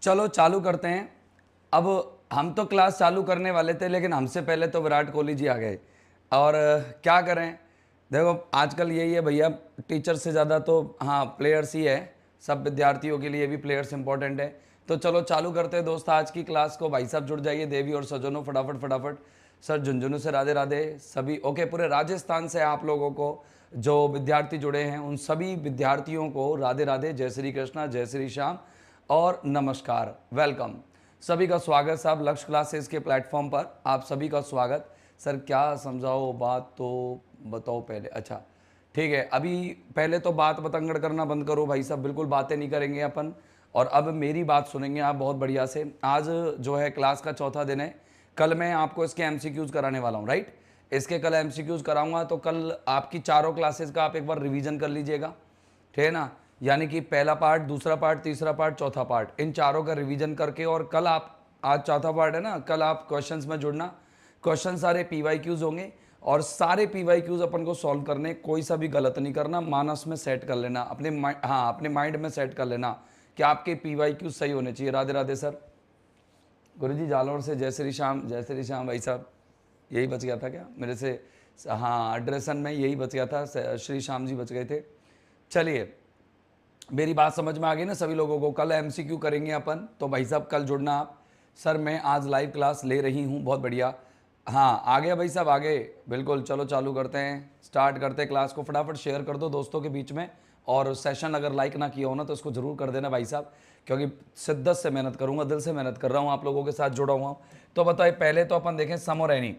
चलो चालू करते हैं। अब हम तो क्लास चालू करने वाले थे, लेकिन हमसे पहले तो विराट कोहली जी आ गए। और क्या करें, देखो आजकल यही है भैया, टीचर से ज़्यादा तो हाँ प्लेयर्स ही है। सब विद्यार्थियों के लिए भी प्लेयर्स इंपॉर्टेंट है। तो चलो चालू करते हैं दोस्त आज की क्लास को। भाई साहब जुड़ जाइए, देवी और सज्जनों, फटाफट फटाफट। सर झुंझुनू से राधे राधे सभी। ओके, पूरे राजस्थान से आप लोगों को जो विद्यार्थी जुड़े हैं उन सभी विद्यार्थियों को राधे राधे, जय श्री कृष्णा, जय श्री श्याम और नमस्कार, वेलकम। सभी का स्वागत साहब लक्ष्य क्लासेस के प्लेटफॉर्म पर, आप सभी का स्वागत। सर क्या समझाओ बात तो बताओ पहले। अच्छा ठीक है, अभी पहले तो बात बतंगड़ करना बंद करो भाई साहब, बिल्कुल बातें नहीं करेंगे अपन। और अब मेरी बात सुनेंगे आप बहुत बढ़िया से। आज जो है क्लास का चौथा दिन है। कल मैं आपको इसके एमसीक्यूज कराने वाला हूँ, राइट। इसके कल एमसीक्यूज कराऊंगा, तो कल आपकी चारों क्लासेस का आप एक बार रिवीजन कर लीजिएगा, ठीक है ना। यानी कि पहला पार्ट, दूसरा पार्ट, तीसरा पार्ट, चौथा पार्ट, इन चारों का रिवीजन करके, और कल आप, आज चौथा पार्ट है ना, कल आप क्वेश्चंस में जुड़ना। क्वेश्चन सारे पीवाईक्यूज होंगे और सारे पीवाईक्यूज अपन को सॉल्व करने, कोई सा भी गलत नहीं करना। मानस में सेट कर लेना अपने अपने माइंड में सेट कर लेना कि आपके पीवाईक्यूज सही होने चाहिए। राधे राधे सर। गुरुजी जालौर से जय श्री श्याम, जय श्री श्याम भाई साहब। यही बच गया था क्या मेरे से? हाँ, एड्रेसन में यही बच गया था, श्री श्याम जी बच गए थे। चलिए, मेरी बात समझ में आ गई ना सभी लोगों को। कल एमसीक्यू करेंगे अपन, तो भाई साहब कल जुड़ना आप। सर मैं आज लाइव क्लास ले रही हूँ, बहुत बढ़िया। हाँ आ गया भाई साहब, आ गए, बिल्कुल। चलो चालू करते हैं, स्टार्ट करते हैं क्लास को। फटाफट शेयर कर दो दोस्तों के बीच में, और सेशन अगर लाइक ना किया हो ना तो इसको जरूर कर देना भाई साहब, क्योंकि शिद्दत से मेहनत करूंगा, दिल से मेहनत कर रहा हूँ, आप लोगों के साथ जुड़ा हुआ हूँ। तो बताइए, पहले तो अपन देखें सम और एनी,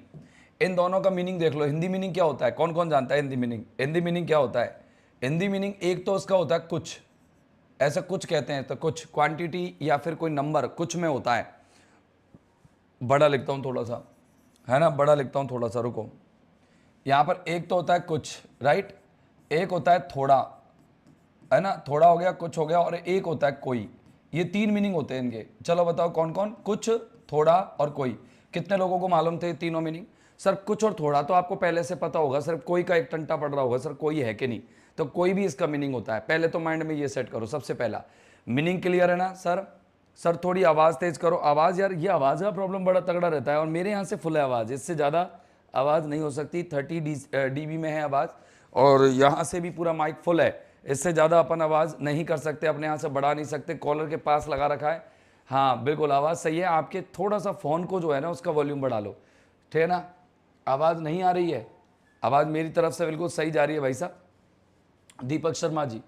इन दोनों का मीनिंग देख लो। हिंदी मीनिंग क्या होता है, कौन कौन जानता है हिंदी मीनिंग? हिंदी मीनिंग क्या होता है? हिंदी मीनिंग एक तो उसका होता है कुछ, ऐसा कुछ कहते हैं, तो कुछ क्वांटिटी या फिर कोई नंबर कुछ में होता है। बड़ा लिखता हूं थोड़ा सा, है ना, बड़ा लिखता हूं थोड़ा सा, रुको। यहां पर एक तो होता है कुछ, राइट, एक होता है थोड़ा, है ना, थोड़ा हो गया, कुछ हो गया, और एक होता है कोई। ये तीन मीनिंग होते हैं इनके। चलो बताओ कौन कौन? कुछ, थोड़ा और कोई। कितने लोगों को मालूम थे तीनों मीनिंग? सर कुछ और थोड़ा तो आपको पहले से पता होगा, सिर्फ कोई का एक टंटा पड़ रहा होगा, सर कोई है कि नहीं, तो कोई भी इसका मीनिंग होता है। पहले तो माइंड में ये सेट करो, सबसे पहला मीनिंग क्लियर है ना सर? सर थोड़ी आवाज़ तेज करो। आवाज़, यार ये आवाज़ का प्रॉब्लम बड़ा तगड़ा रहता है, और मेरे यहाँ से फुल है आवाज़, इससे ज़्यादा आवाज़ नहीं हो सकती। 30 dB में है आवाज़, और यहाँ से भी पूरा माइक फुल है, इससे ज़्यादा अपन आवाज़ नहीं कर सकते, अपने यहाँ से बढ़ा नहीं सकते। कॉलर के पास लगा रखा है। हाँ बिल्कुल आवाज़ सही है आपके। थोड़ा सा फ़ोन को जो है ना उसका वॉल्यूम बढ़ा लो, ठीक है ना। आवाज़ नहीं आ रही है? आवाज़ मेरी तरफ से बिल्कुल सही जा रही है भाई साहब। दीपक शर्मा जी,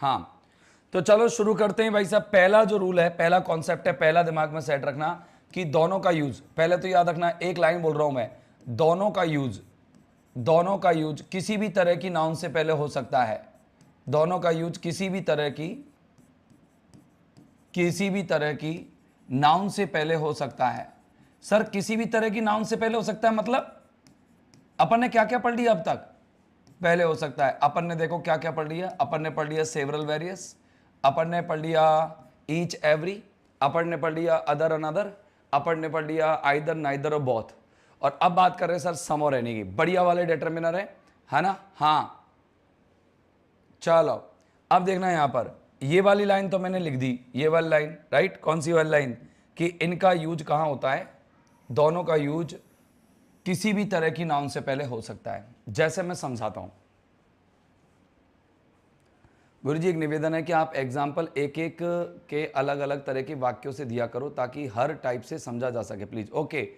हाँ तो चलो शुरू करते हैं भाई साहब। पहला जो रूल है, पहला कॉन्सेप्ट है, पहला दिमाग में सेट रखना कि दोनों का यूज, पहले तो याद रखना, एक लाइन बोल रहा हूं मैं, दोनों का यूज, दोनों का यूज किसी भी तरह की नाउन से पहले हो सकता है। दोनों का यूज किसी भी तरह की, किसी भी तरह की नाउन से पहले हो सकता है। सर किसी भी तरह की नाउन से पहले हो सकता है मतलब अपन ने क्या क्या पढ़ लिया अब तक? पहले हो सकता है, अपन ने देखो क्या क्या पढ़ लिया। अपन ने पढ़ लिया सेवरल वेरियस, अपन ने पढ़ लिया ईच एवरी, अपन ने पढ़ लिया अदर अनदर, अपन ने पढ़ लिया आइदर नाइदर और बोथ। और अब बात कर रहे हैं सर सम और एनी की। बढ़िया वाले डिटरमिनर है ना? हाँ चलो अब देखना यहां पर, ये वाली लाइन तो मैंने लिख दी, ये वाली लाइन, राइट। कौन सी वाली लाइन? कि इनका यूज कहां होता है, दोनों का यूज किसी भी तरह की नाउन से पहले हो सकता है। जैसे मैं समझाता हूं गुरुजी, एक निवेदन है कि आप एग्जाम्पल एक एक के अलग अलग तरह के वाक्यों से दिया करो ताकि हर टाइप से समझा जा सके, please. Okay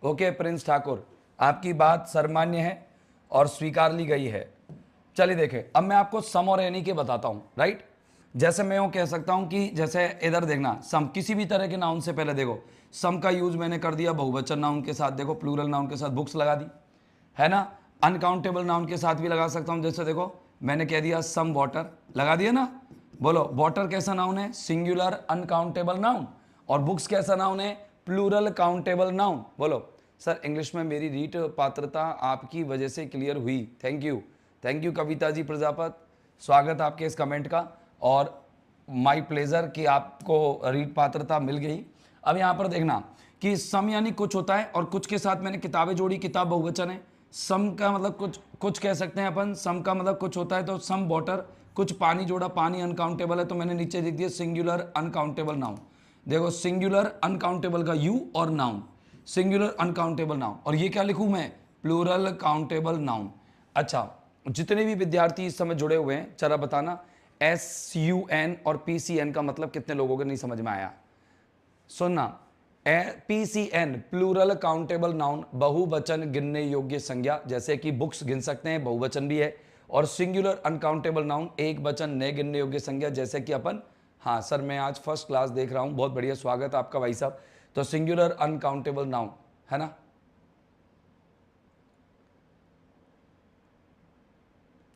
okay Prince Thakur, आपकी बात सर्वमान्य है और स्वीकार ली गई है। चलिए देखें, अब मैं आपको सम और एनी के बताता हूं, राइट। जैसे मैं यूं कह सकता हूं कि जैसे इधर देखना, सम किसी भी तरह के नाउन से पहले, देखो सम का यूज मैंने कर दिया बहुवचन नाउन के साथ, देखो प्लूरल नाउन के साथ बुक्स लगा दी, है ना। अनकाउंटेबल नाउन के साथ भी लगा सकता हूं, जैसे देखो मैंने कह दिया सम वाटर, लगा दिया ना। बोलो वाटर कैसा नाउन है? Singular uncountable noun. और बुक्स कैसा नाउन है? Plural countable noun. बोलो सर इंग्लिश में मेरी रीट पात्रता आपकी वजह से क्लियर हुई, thank you, thank you Kavita ji Prajapat, स्वागत आपके इस कमेंट का, और माय प्लेजर कि आपको रीट पात्रता मिल गई। अब यहाँ पर देखना कि सम यानी कुछ होता है, और कुछ के साथ मैंने किताबें जोड़ी, किताब बहुवचन है। सम का मतलब कुछ, कुछ कह सकते हैं अपन, सम का मतलब कुछ होता है तो सम वाटर, कुछ पानी जोड़ा, पानी अनकाउंटेबल है तो मैंने नीचे लिख दिया सिंगुलर अनकाउंटेबल नाउन। देखो सिंगुलर अनकाउंटेबल का यू और नाउन, सिंगुलर अनकाउंटेबल नाउन, और ये क्या लिखूं मैं, प्लूरल काउंटेबल नाउन। अच्छा, जितने भी विद्यार्थी इस समय जुड़े हुए हैं जरा बताना SUN और PCN का मतलब कितने लोगों को नहीं समझ में आया। सुनना, PCN प्लूरल काउंटेबल नाउन, बहुवचन गिनने योग्य संज्ञा, जैसे कि बुक्स गिन सकते हैं, बहुवचन भी है। और सिंगुलर अनकाउंटेबल नाउन, एक वचन न गिनने योग्य संज्ञा, जैसे कि अपन, हाँ सर मैं आज फर्स्ट क्लास देख रहा हूं, बहुत बढ़िया, स्वागत आपका भाई साहब। तो सिंगुलर अनकाउंटेबल नाउन है ना।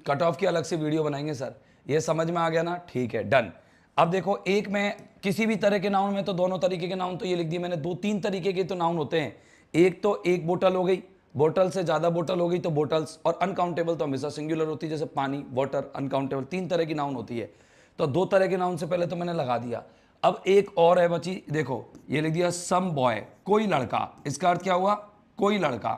कट ऑफ की अलग से वीडियो बनाएंगे सर, ये समझ में आ गया ना, ठीक है डन। अब देखो, एक में किसी भी तरह के नाउन में तो दोनों तरीके के नाउन तो ये लिख दिए मैंने, दो तीन तरीके के तो नाउन होते हैं। एक तो एक बोतल हो गई, बोतल से ज्यादा बोतल हो गई तो बोतल्स, और अनकाउंटेबल तो हमेशा सिंगुलर होती है, जैसे पानी, वाटर, अनकाउंटेबल, तीन तरह की नाउन होती है। तो दो तरह के नाउन से पहले तो मैंने लगा दिया। अब एक और है बची, देखो ये लिख दिया सम बॉय, कोई लड़का, इसका अर्थ क्या हुआ, कोई लड़का।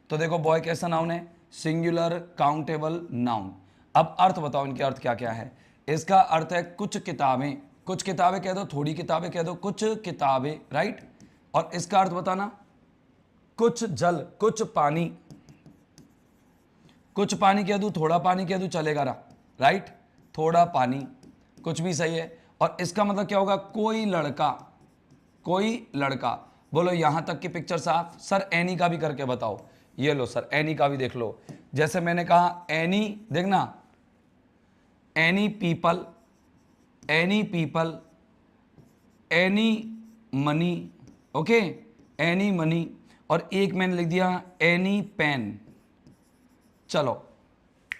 तो देखो बॉय कैसा नाउन है, सिंगुलर काउंटेबल नाउन। अब अर्थ बताओ इनके अर्थ क्या क्या है। इसका अर्थ है कुछ किताबें, कुछ किताबें कह दो, थोड़ी किताबें कह दो, कुछ किताबें, राइट। और इसका अर्थ बताना, कुछ जल, कुछ पानी, कुछ पानी कह दूं, थोड़ा पानी कह दूं, चलेगा ना, राइट, थोड़ा पानी, कुछ भी सही है। और इसका मतलब क्या होगा, कोई लड़का, कोई लड़का। बोलो यहां तक की पिक्चर साफ। सर एनी का भी करके बताओ, ये लो सर एनी का भी देख लो। जैसे मैंने कहा एनी, देखना, any people, any people, any money, okay, any money. और एक मैंने लिख दिया एनी पेन। चलो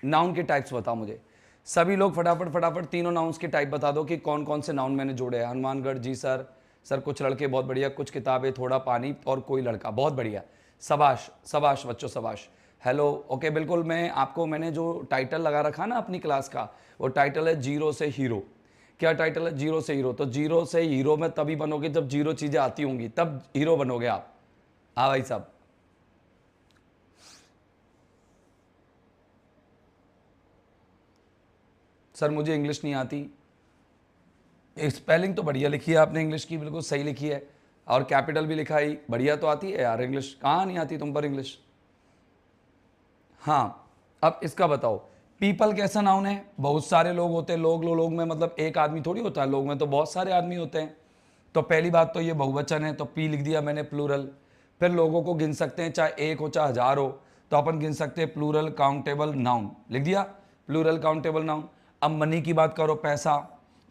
नाउन के टाइप्स बताओ मुझे, सभी लोग फटाफट फटाफट तीनों नाउन्स के टाइप बता दो कि कौन कौन से नाउन मैंने जोड़े हैं। हनुमानगढ़ जी सर, सर कुछ लड़के, बहुत बढ़िया, कुछ किताबें, थोड़ा पानी, और कोई लड़का, बहुत बढ़िया, शाबाश शाबाश बच्चों शाबाश। हेलो, ओके, बिल्कुल। मैं आपको, मैंने जो टाइटल लगा रखा ना अपनी क्लास का, वो टाइटल है जीरो से हीरो। क्या टाइटल है, जीरो से हीरो। तो जीरो से हीरो में तभी बनोगे जब जीरो चीजें आती होंगी, तब हीरो बनोगे आप। हाँ भाई साहब, सर मुझे इंग्लिश नहीं आती। स्पेलिंग तो बढ़िया लिखी है आपने, इंग्लिश की बिल्कुल सही लिखी है, और कैपिटल भी लिखा है, बढ़िया तो आती है यार इंग्लिश, कहाँ नहीं आती तुम पर इंग्लिश। हाँ, अब इसका बताओ, पीपल कैसा नाउन है, बहुत सारे लोग होते हैं, लोग में मतलब एक आदमी थोड़ी होता है, लोग में तो बहुत सारे आदमी होते हैं। तो पहली बात तो ये बहुवचन है, तो पी लिख दिया मैंने, प्लूरल। फिर लोगों को गिन सकते हैं, चाहे एक हो चाहे हजार हो, तो अपन गिन सकते हैं, प्लूरल काउंटेबल नाउन, लिख दिया प्लूरल काउंटेबल नाउन। अब मनी की बात करो, पैसा,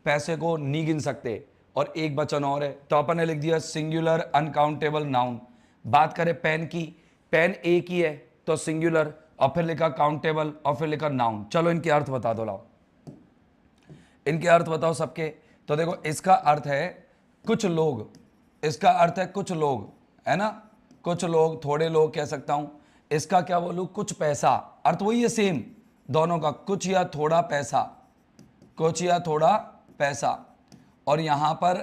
पैसे को नहीं गिन सकते, और एक वचन और है, तो अपन ने लिख दिया सिंगुलर अनकाउंटेबल नाउन। बात करें पेन की, पेन एक ही है तो सिंगुलर, और फिर लिखा काउंटेबल, और फिर लिखा नाउन। चलो इनके अर्थ बता दो, लाओ इनके अर्थ बताओ सबके। तो देखो इसका अर्थ है कुछ लोग, इसका अर्थ है कुछ लोग, है ना, कुछ लोग, थोड़े लोग कह सकता हूं। इसका क्या बोलूं, कुछ पैसा, अर्थ वही है सेम दोनों का, कुछ या थोड़ा पैसा, कुछ या थोड़ा पैसा। और यहां पर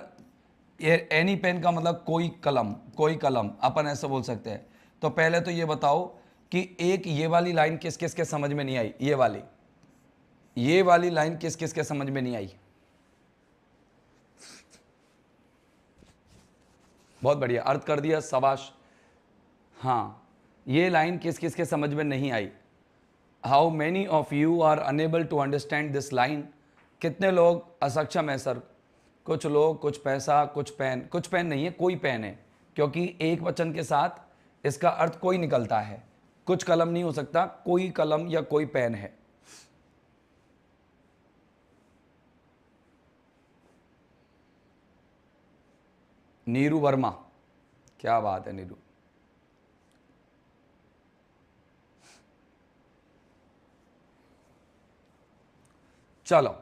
एनी पेन का मतलब कोई कलम, कोई कलम, अपन ऐसे बोल सकते हैं। तो पहले तो ये बताओ कि एक ये वाली लाइन किस किस के समझ में नहीं आई, ये वाली लाइन किस किस के समझ में नहीं आई। बहुत बढ़िया, अर्थ कर दिया, शाबाश। हाँ, ये लाइन किस किस के समझ में नहीं आई। How many of you are unable to understand this line, कितने लोग असक्षम है सर। कुछ लोग, कुछ पैसा, कुछ पेन, कुछ पेन नहीं है, कोई पेन है, क्योंकि एक वचन के साथ इसका अर्थ कोई निकलता है, कुछ कलम नहीं हो सकता, कोई कलम या कोई पेन है। नीरू वर्मा, क्या बात है नीरू। चलो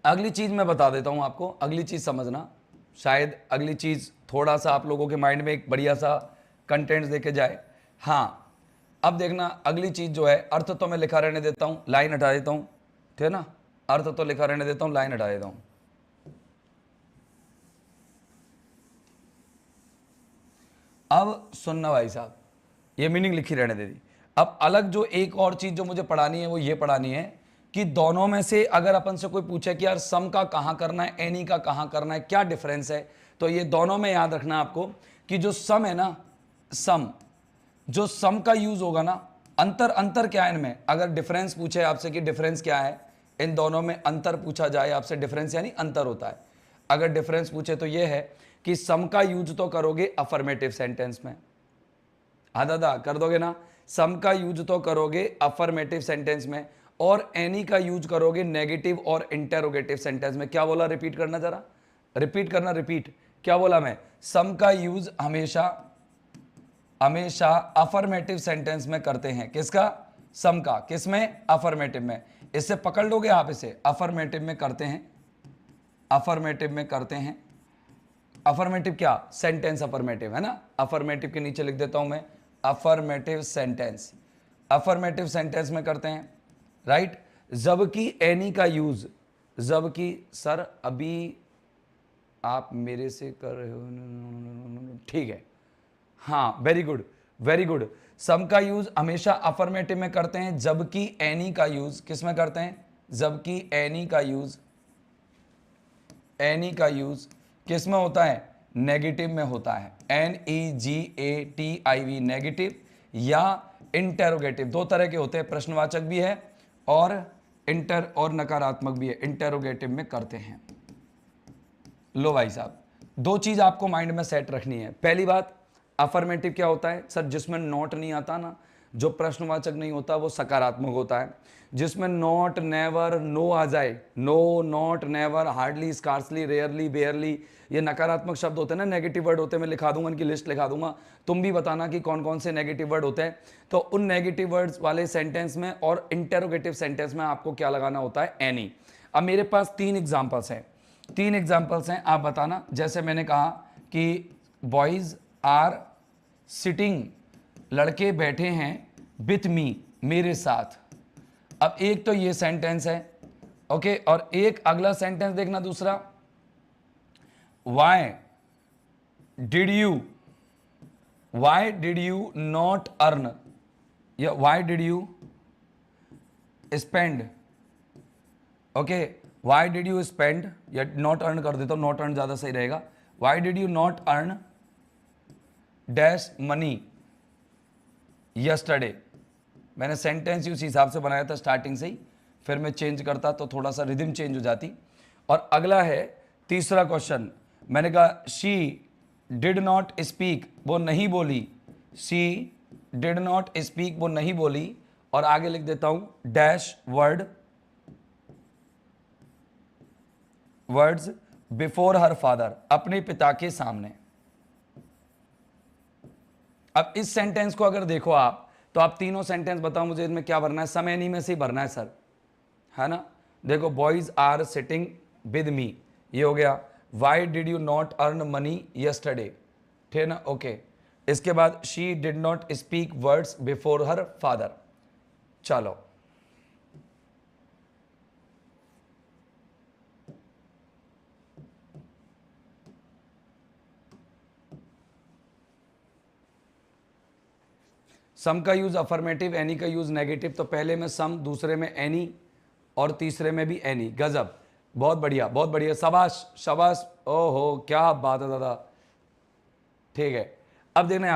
अगली चीज मैं बता देता हूं आपको, अगली चीज समझना, शायद अगली चीज थोड़ा सा आप लोगों के माइंड में एक बढ़िया सा कंटेंट देके जाए। हाँ, अब देखना अगली चीज जो है, अर्थ तो मैं लिखा रहने देता हूं, लाइन हटा देता हूं, ठीक है ना, अर्थ तो लिखा रहने देता हूं, लाइन हटा देता हूं। अब सुनना भाई साहब, ये मीनिंग लिखी रहने दे दी। अब अलग जो एक और चीज जो मुझे पढ़ानी है वो ये पढ़ानी है कि दोनों में से अगर अपन से कोई पूछे कि यार सम का कहां करना है, एनी का कहां करना है, क्या डिफरेंस है, तो ये दोनों में याद रखना आपको कि जो सम है ना, सम, जो सम का यूज होगा ना, अंतर अंतर क्या है इनमें, अगर डिफरेंस पूछे आपसे कि डिफरेंस क्या है इन दोनों में, अंतर पूछा जाए आपसे, डिफरेंस यानी अंतर होता है। अगर डिफरेंस पूछे तो ये है कि सम का यूज तो करोगे अफर्मेटिव सेंटेंस में, हाँ दादा कर दोगे ना, सम का यूज तो करोगे अफर्मेटिव सेंटेंस में, और एनी का यूज करोगे नेगेटिव और इंटेरोगेटिव सेंटेंस में। क्या बोला, रिपीट करना जरा, रिपीट करना, रिपीट, क्या बोला मैं, सम का यूज हमेशा हमेशा अफर्मेटिव सेंटेंस में करते हैं। किसका, सम का, किसमें, अफर्मेटिव में। इससे पकड़ लोगे आप, इसे अफर्मेटिव में करते हैं, अफर्मेटिव में करते हैं। अफर्मेटिव क्या, सेंटेंस अफर्मेटिव है ना, अफर्मेटिव के नीचे लिख देता हूं मैं अफर्मेटिव सेंटेंस, अफर्मेटिव सेंटेंस में करते हैं, राइट। जबकि एनी का यूज, जबकि सर अभी आप मेरे से कर रहे हो, ठीक है, हाँ वेरी गुड, वेरी गुड। सम का यूज हमेशा अफर्मेटिव में करते हैं, जबकि एनी का यूज किस में करते हैं, जबकि एनी का यूज, एनी का यूज किस में होता है, नेगेटिव में होता है, NEGATIV, नेगेटिव या इंटेरोगेटिव, दो तरह के होते हैं, प्रश्नवाचक भी है और इंटर और नकारात्मक भी है, इंटेरोगेटिव में करते हैं। लो भाई साहब, दो चीज आपको माइंड में सेट रखनी है। पहली बात, अफर्मेटिव क्या होता है सर, जिसमें नॉट नहीं आता ना, जो प्रश्नवाचक नहीं होता वो सकारात्मक होता है। जिसमें नॉट, नेवर, नो आ जाए, no, not, never, hardly, scarcely, rarely, barely, ये नकारात्मक शब्द होते हैं ना, नेगेटिव वर्ड होते हैं, मैं लिखा दूंगा, इनकी लिस्ट लिखा दूंगा, तुम भी बताना कि कौन कौन से नेगेटिव वर्ड होते हैं। तो उन नेगेटिव वर्ड्स वाले सेंटेंस में और इंटेरोगेटिव सेंटेंस में आपको क्या लगाना होता है, एनी। अब मेरे पास तीन एग्जाम्पल्स हैं, तीन एग्जाम्पल्स हैं, आप बताना। जैसे मैंने कहा कि बॉयज आर सिटिंग, लड़के बैठे हैं, विथ मी, मेरे साथ। अब एक तो ये सेंटेंस है, ओके, और एक अगला सेंटेंस देखना दूसरा, why did you not earn, या why did you spend, okay, why did you spend, या नॉट अर्न कर देता हूं, नॉट अर्न ज्यादा सही रहेगा, why did you not earn dash money yesterday. मैंने सेंटेंस उस हिसाब से बनाया था स्टार्टिंग से ही, फिर मैं चेंज करता तो थोड़ा सा रिदम चेंज हो जाती। और अगला है तीसरा क्वेश्चन, मैंने कहा शी डिड नॉट स्पीक, वो नहीं बोली, शी डिड नॉट स्पीक, वो नहीं बोली, और आगे लिख देता हूं dash words before her father, अपने पिता के सामने। अब इस सेंटेंस को अगर देखो आप, तो आप तीनों सेंटेंस बताओ मुझे, इनमें क्या भरना है, सम एनी में से ही भरना है सर, है ना। देखो, boys are sitting with me, ये हो गया, why did you not earn money yesterday, ठीक है ना, ओके। इसके बाद she did not speak words before her father. चलो सम का यूज अफर्मेटिव, एनी का यूज नेगेटिव। तो पहले में सम, दूसरे में एनी, और तीसरे में भी एनी। गजब, बहुत बढ़िया, बहुत बढ़िया, शाबाश शाबाश, ओहो क्या बात है दादा, ठीक है। अब देखना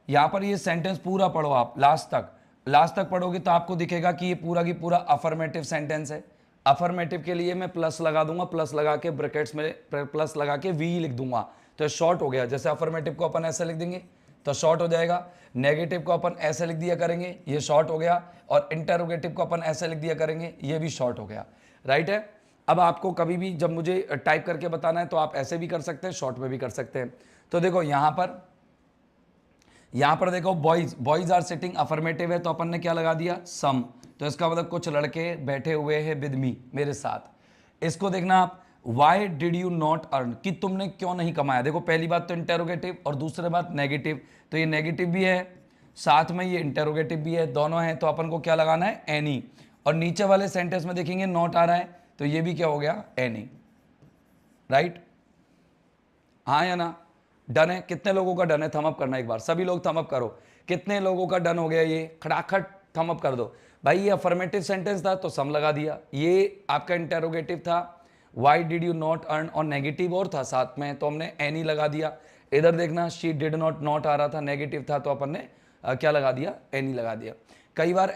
यहाँ पर ये सेंटेंस पूरा पढ़ो आप, लास्ट तक पढ़ोगे तो आपको दिखेगा कि ये पूरा की पूरा अफर्मेटिव सेंटेंस है। अफर्मेटिव के लिए मैं प्लस लगा दूंगा, प्लस लगा के ब्रैकेट्स में प्लस लगा के वी लिख दूंगा, तो शॉर्ट हो गया। जैसे अफर्मेटिव को अपन ऐसे लिख देंगे तो शॉर्ट हो जाएगा, नेगेटिव को अपन ऐसे लिख दिया करेंगे, ये शॉर्ट हो गया, और इंटरोगेटिव को अपन ऐसे लिख दिया करेंगे, ये भी शॉर्ट हो गया, राइट है। अब आपको कभी भी जब मुझे टाइप करके बताना है तो आप ऐसे भी कर सकते हैं, शॉर्ट में भी कर सकते हैं। तो देखो यहाँ पर देखो, बॉयज आर सिटिंग, अफर्मेटिव है, तो अपन ने क्या लगा दिया, सम, तो इसका मतलब कुछ लड़के बैठे हुए हैं विद मी, मेरे साथ। इसको देखना आप, Y did you not earn, कि तुमने क्यों नहीं कमाया। देखो पहली बात तो इंटेरोगेटिव, और दूसरी बात नेगेटिव, तो ये नेगेटिव भी है, साथ में ये इंटेरोगेटिव भी है, दोनों हैं, तो अपन को क्या लगाना है, एनी। और नीचे वाले सेंटेंस में देखेंगे नॉट आ रहा है, तो ये भी क्या हो गया, एनी, राइट, हाँ या ना, डन है। कितने लोगों का डन है, थम अप करना एक बार, सभी लोग थम अप करो। कितने लोगों का डन हो गया? ये खटाखट थम अप कर दो भाई। ये अफर्मेटिव सेंटेंस था तो सम लगा दिया। ये आपका इंटेरोगेटिव था, Y did you not earn, और नेगेटिव और था साथ में तो हमने एनी लगा दिया। इधर देखना शी डिड नॉट, नॉट आ रहा था, नेगेटिव था तो अपन ने क्या लगा दिया? एनी लगा दिया। कई बार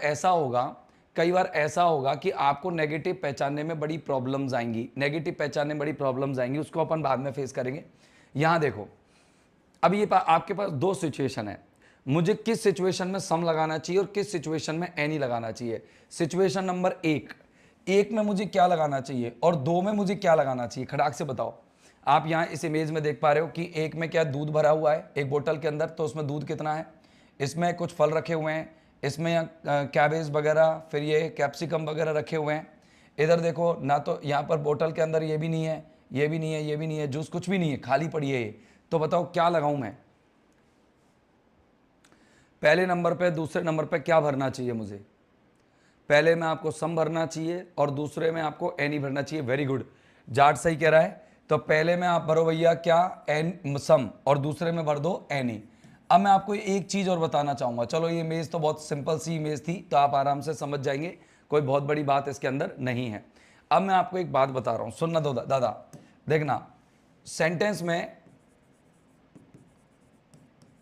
ऐसा होगा कि आपको नेगेटिव पहचानने में बड़ी प्रॉब्लम्स आएंगी, उसको अपन बाद में फेस करेंगे। यहां देखो, अब ये आपके पास दो सिचुएशन है, मुझे किस सिचुएशन में सम लगाना चाहिए और किस सिचुएशन में एनी लगाना चाहिए। सिचुएशन नंबर एक में मुझे क्या लगाना चाहिए और 2 में मुझे क्या लगाना चाहिए, खड़ाक से बताओ। आप यहाँ इस इमेज में देख पा रहे हो कि एक में क्या दूध भरा हुआ है एक बोतल के अंदर, तो उसमें दूध कितना है, इसमें कुछ फल रखे हुए हैं, इसमें कैबेज वगैरह, फिर ये कैप्सिकम वगैरह रखे हुए हैं। इधर देखो ना, तो यहाँ पर बोतल के अंदर ये भी नहीं है, ये भी नहीं है, ये भी नहीं है, जूस कुछ भी नहीं है, खाली पड़ी है ये। तो बताओ क्या लगाऊं मैं? पहले नंबर पे, दूसरे नंबर पे क्या भरना चाहिए मुझे? पहले में आपको सम भरना चाहिए और दूसरे में आपको एनी भरना चाहिए। वेरी गुड, जाट सही कह रहा है। तो पहले में आप भरो भैया क्या? एन सम, और दूसरे में भर दो एनी। अब मैं आपको एक चीज और बताना चाहूंगा। चलो ये इमेज तो बहुत सिंपल सी इमेज थी तो आप आराम से समझ जाएंगे, कोई बहुत बड़ी बात इसके अंदर नहीं है। अब मैं आपको एक बात बता रहा हूं, सुनना दो दादा। देखना,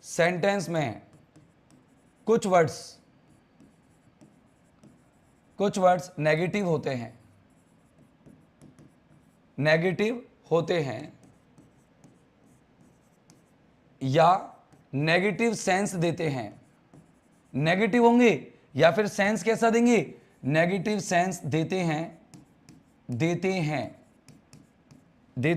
सेंटेंस में कुछ वर्ड्स नेगेटिव होते हैं या नेगेटिव सेंस देते हैं। नेगेटिव होंगे या फिर सेंस कैसा देंगे? नेगेटिव सेंस देते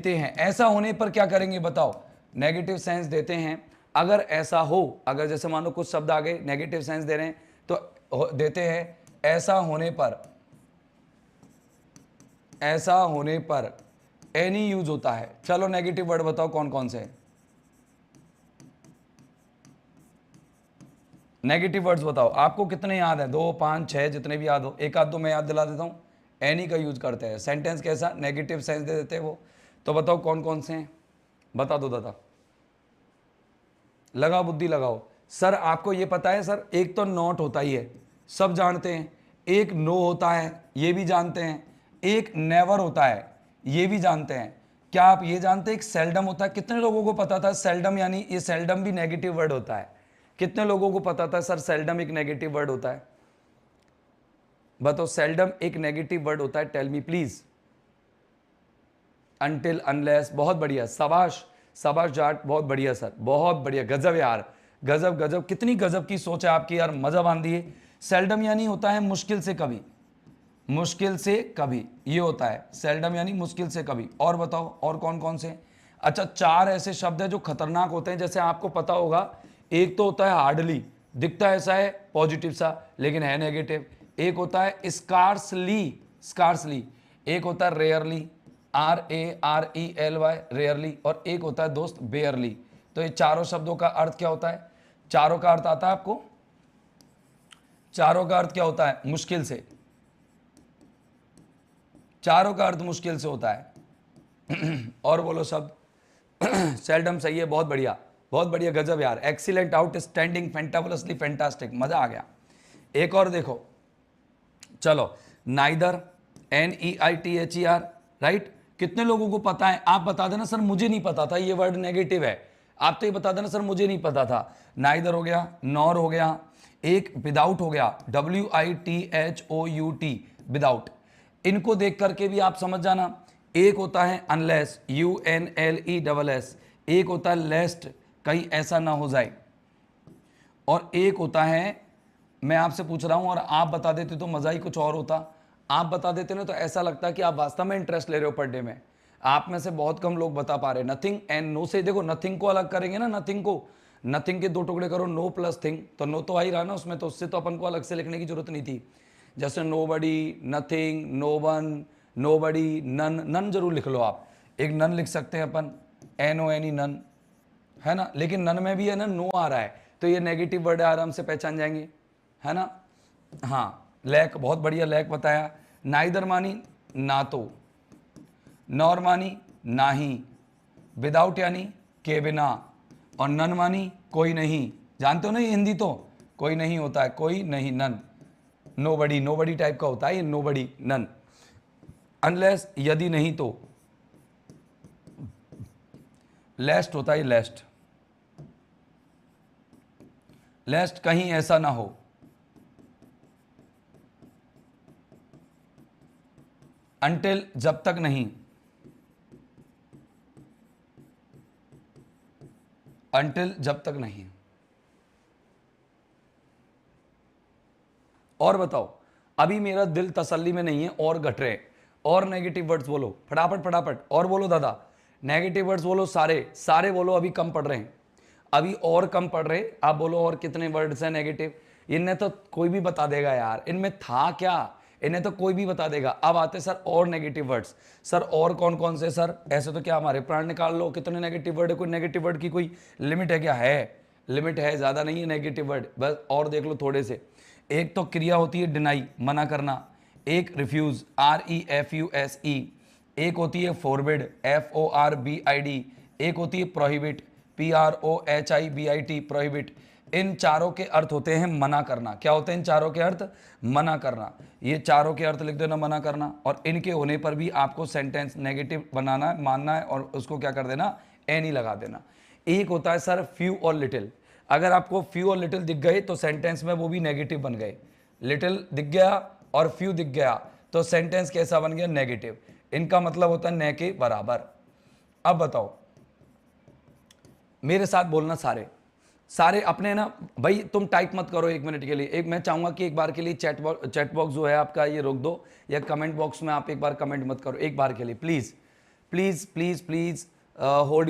हैं। ऐसा होने पर क्या करेंगे बताओ? नेगेटिव सेंस देते हैं। अगर ऐसा हो, अगर जैसे मान लो कुछ शब्द आ गए नेगेटिव सेंस दे रहे हैं तो देते हैं, ऐसा होने पर एनी यूज होता है। चलो नेगेटिव वर्ड बताओ कौन कौन से नेगेटिव वर्ड्स बताओ। आपको कितने याद है? 2, 5, 6, जितने भी याद हो। एक आध दो मैं याद दिला देता हूं। एनी का यूज करते हैं, सेंटेंस कैसा? नेगेटिव सेंस दे देते हैं वो। तो बताओ कौन कौन से हैं, बता दो दादा, लगाओ बुद्धि लगाओ। सर आपको ये पता है सर, एक तो नॉट होता ही है, सब जानते हैं। एक नो होता है, ये भी जानते हैं। एक नेवर होता है, ये भी जानते हैं। क्या आप ये जानते हैं एक सेल्डम होता है? कितने लोगों को पता था सेल्डम, यानी ये सेल्डम भी नेगेटिव वर्ड होता है? कितने लोगों को पता था सर सेल्डम एक नेगेटिव वर्ड होता है? बताओ, सेल्डम एक नेगेटिव वर्ड होता है? Tell me please. Until, unless, बहुत बढ़िया, शाबाश शाबाश जाट, बहुत बढ़िया सर, बहुत बढ़िया, गजब यार, गजब गजब, कितनी गजब की सोच है आपकी यार, मजा बांध दिए। सेल्डम यानी होता है मुश्किल से कभी, ये होता है सेल्डम यानी मुश्किल से कभी। और बताओ और कौन कौन से? अच्छा, 4 ऐसे शब्द हैं जो खतरनाक होते हैं, जैसे आपको पता होगा, एक तो होता है हार्डली, दिखता ऐसा है पॉजिटिव सा लेकिन है नेगेटिव। एक होता है स्कार्सली, एक होता है रेयरली, RARELY, रेयरली, और एक होता है दोस्त बेयरली। तो ये चारों शब्दों का अर्थ क्या होता है? चारों का अर्थ आता है आपको? चारों का अर्थ क्या होता है? मुश्किल से। चारों का अर्थ मुश्किल से होता है। और बोलो शब्द। सेल्डम सही है, बहुत बढ़िया, बहुत बढ़िया, गजब यार, एक्सीलेंट, आउटस्टैंडिंग, फैंटाबुलसली फैंटास्टिक, मजा आ गया। एक और देखो, चलो, नाइदर, NEITHER, राइट। कितने लोगों को पता है? आप बता देना सर मुझे नहीं पता था ये वर्ड नेगेटिव है। आप तो ये बता देना सर मुझे नहीं पता था। नाइदर हो गया, नॉर हो गया, एक विदाउट हो गया, WITHOUT, विदाउट। इनको देख करके भी आप समझ जाना। एक होता है अनलेस, UNLESS, एक होता है लेस्ट, कहीं ऐसा ना हो जाए, और एक होता है, मैं आपसे पूछ रहा हूं और आप बता देते तो मजा ही कुछ और होता। आप बता देते ना तो ऐसा लगता कि आप वास्तव में इंटरेस्ट ले रहे हो पढ़ने में। आप में से बहुत कम लोग बता पा रहे। नथिंग एंड नो से, देखो नथिंग को अलग करेंगे ना, नथिंग के 2 टुकड़े करो, नो प्लस थिंग, तो नो तो आ ही रहा ना उसमें, तो उससे तो अपन को अलग से लिखने की जरूरत नहीं थी। जैसे nobody, nothing, no one, nobody, none जरूर लिख लो आप। एक नन लिख सकते हैं अपन, NONE, नन, है ना। लेकिन नन में भी है ना नो आ रहा है, तो ये नेगेटिव वर्ड है, आराम से पहचान जाएंगे, है ना। हाँ, लैक, बहुत बढ़िया, लैक बताया। नाइदर मानी ना तो, नॉर मानी ना ही, विदाउट यानी के बिना, और नन मानी कोई नहीं, जानते हो ना ये हिंदी, तो कोई नहीं होता है, कोई नहीं, नन, नोबडी, नोबडी टाइप का होता है ये, नोबडी, नन, अनलेस यदि नहीं तो, लेस्ट होता है लेस्ट, लेस्ट कहीं ऐसा ना हो, अनटिल जब तक नहीं, अनटिल जब तक नहीं। और बताओ, अभी मेरा दिल तसल्ली में नहीं है और घट रहे, और नेगेटिव वर्ड्स बोलो फटाफट फटाफट, और बोलो दादा, नेगेटिव वर्ड्स बोलो, सारे सारे बोलो, अभी कम पढ़ रहे हैं, अभी और कम पढ़ रहे, आप बोलो और कितने वर्ड्स हैं नेगेटिव। इनने तो कोई भी बता देगा यार, इनमें था क्या, इन्हें तो कोई भी बता देगा। अब आते सर और नेगेटिव वर्ड्स, सर और कौन कौन से सर, ऐसे तो क्या हमारे प्राण निकाल लो, कितने नेगेटिव वर्ड है, कोई नेगेटिव वर्ड की कोई लिमिट है क्या, है लिमिट है, ज़्यादा नहीं है नेगेटिव वर्ड, बस और देख लो थोड़े से। एक तो क्रिया होती है डिनाई, मना करना, एक रिफ्यूज, REFUSE, एक होती है फॉरबिड, FORBID, एक होती है प्रोहिबिट, PROHIBIT, प्रोहिबिट। इन चारों के अर्थ होते हैं मना करना। क्या होते हैं इन चारों के अर्थ, मना करना। ये चारों के अर्थ लिख देना, मना करना, और इनके होने पर भी आपको सेंटेंस नेगेटिव बनाना है, मानना है, और उसको क्या कर देना, एनी लगा देना। एक होता है सर फ्यू और लिटिल, अगर आपको फ्यू और लिटिल दिख गए तो सेंटेंस में वो भी नेगेटिव बन गए, लिटिल दिख गया और फ्यू दिख गया तो सेंटेंस कैसा बन गया, नेगेटिव। इनका मतलब होता है न के बराबर। अब बताओ, मेरे साथ बोलना सारे सारे अपने ना भाई, तुम टाइप मत करो एक मिनट के लिए, एक मैं चाहूंगा कि एक बार के लिए चैट बॉक्स जो है आपका ये रोक दो, या कमेंट बॉक्स में आप एक बार कमेंट मत करो एक बार के लिए, please please please please, hold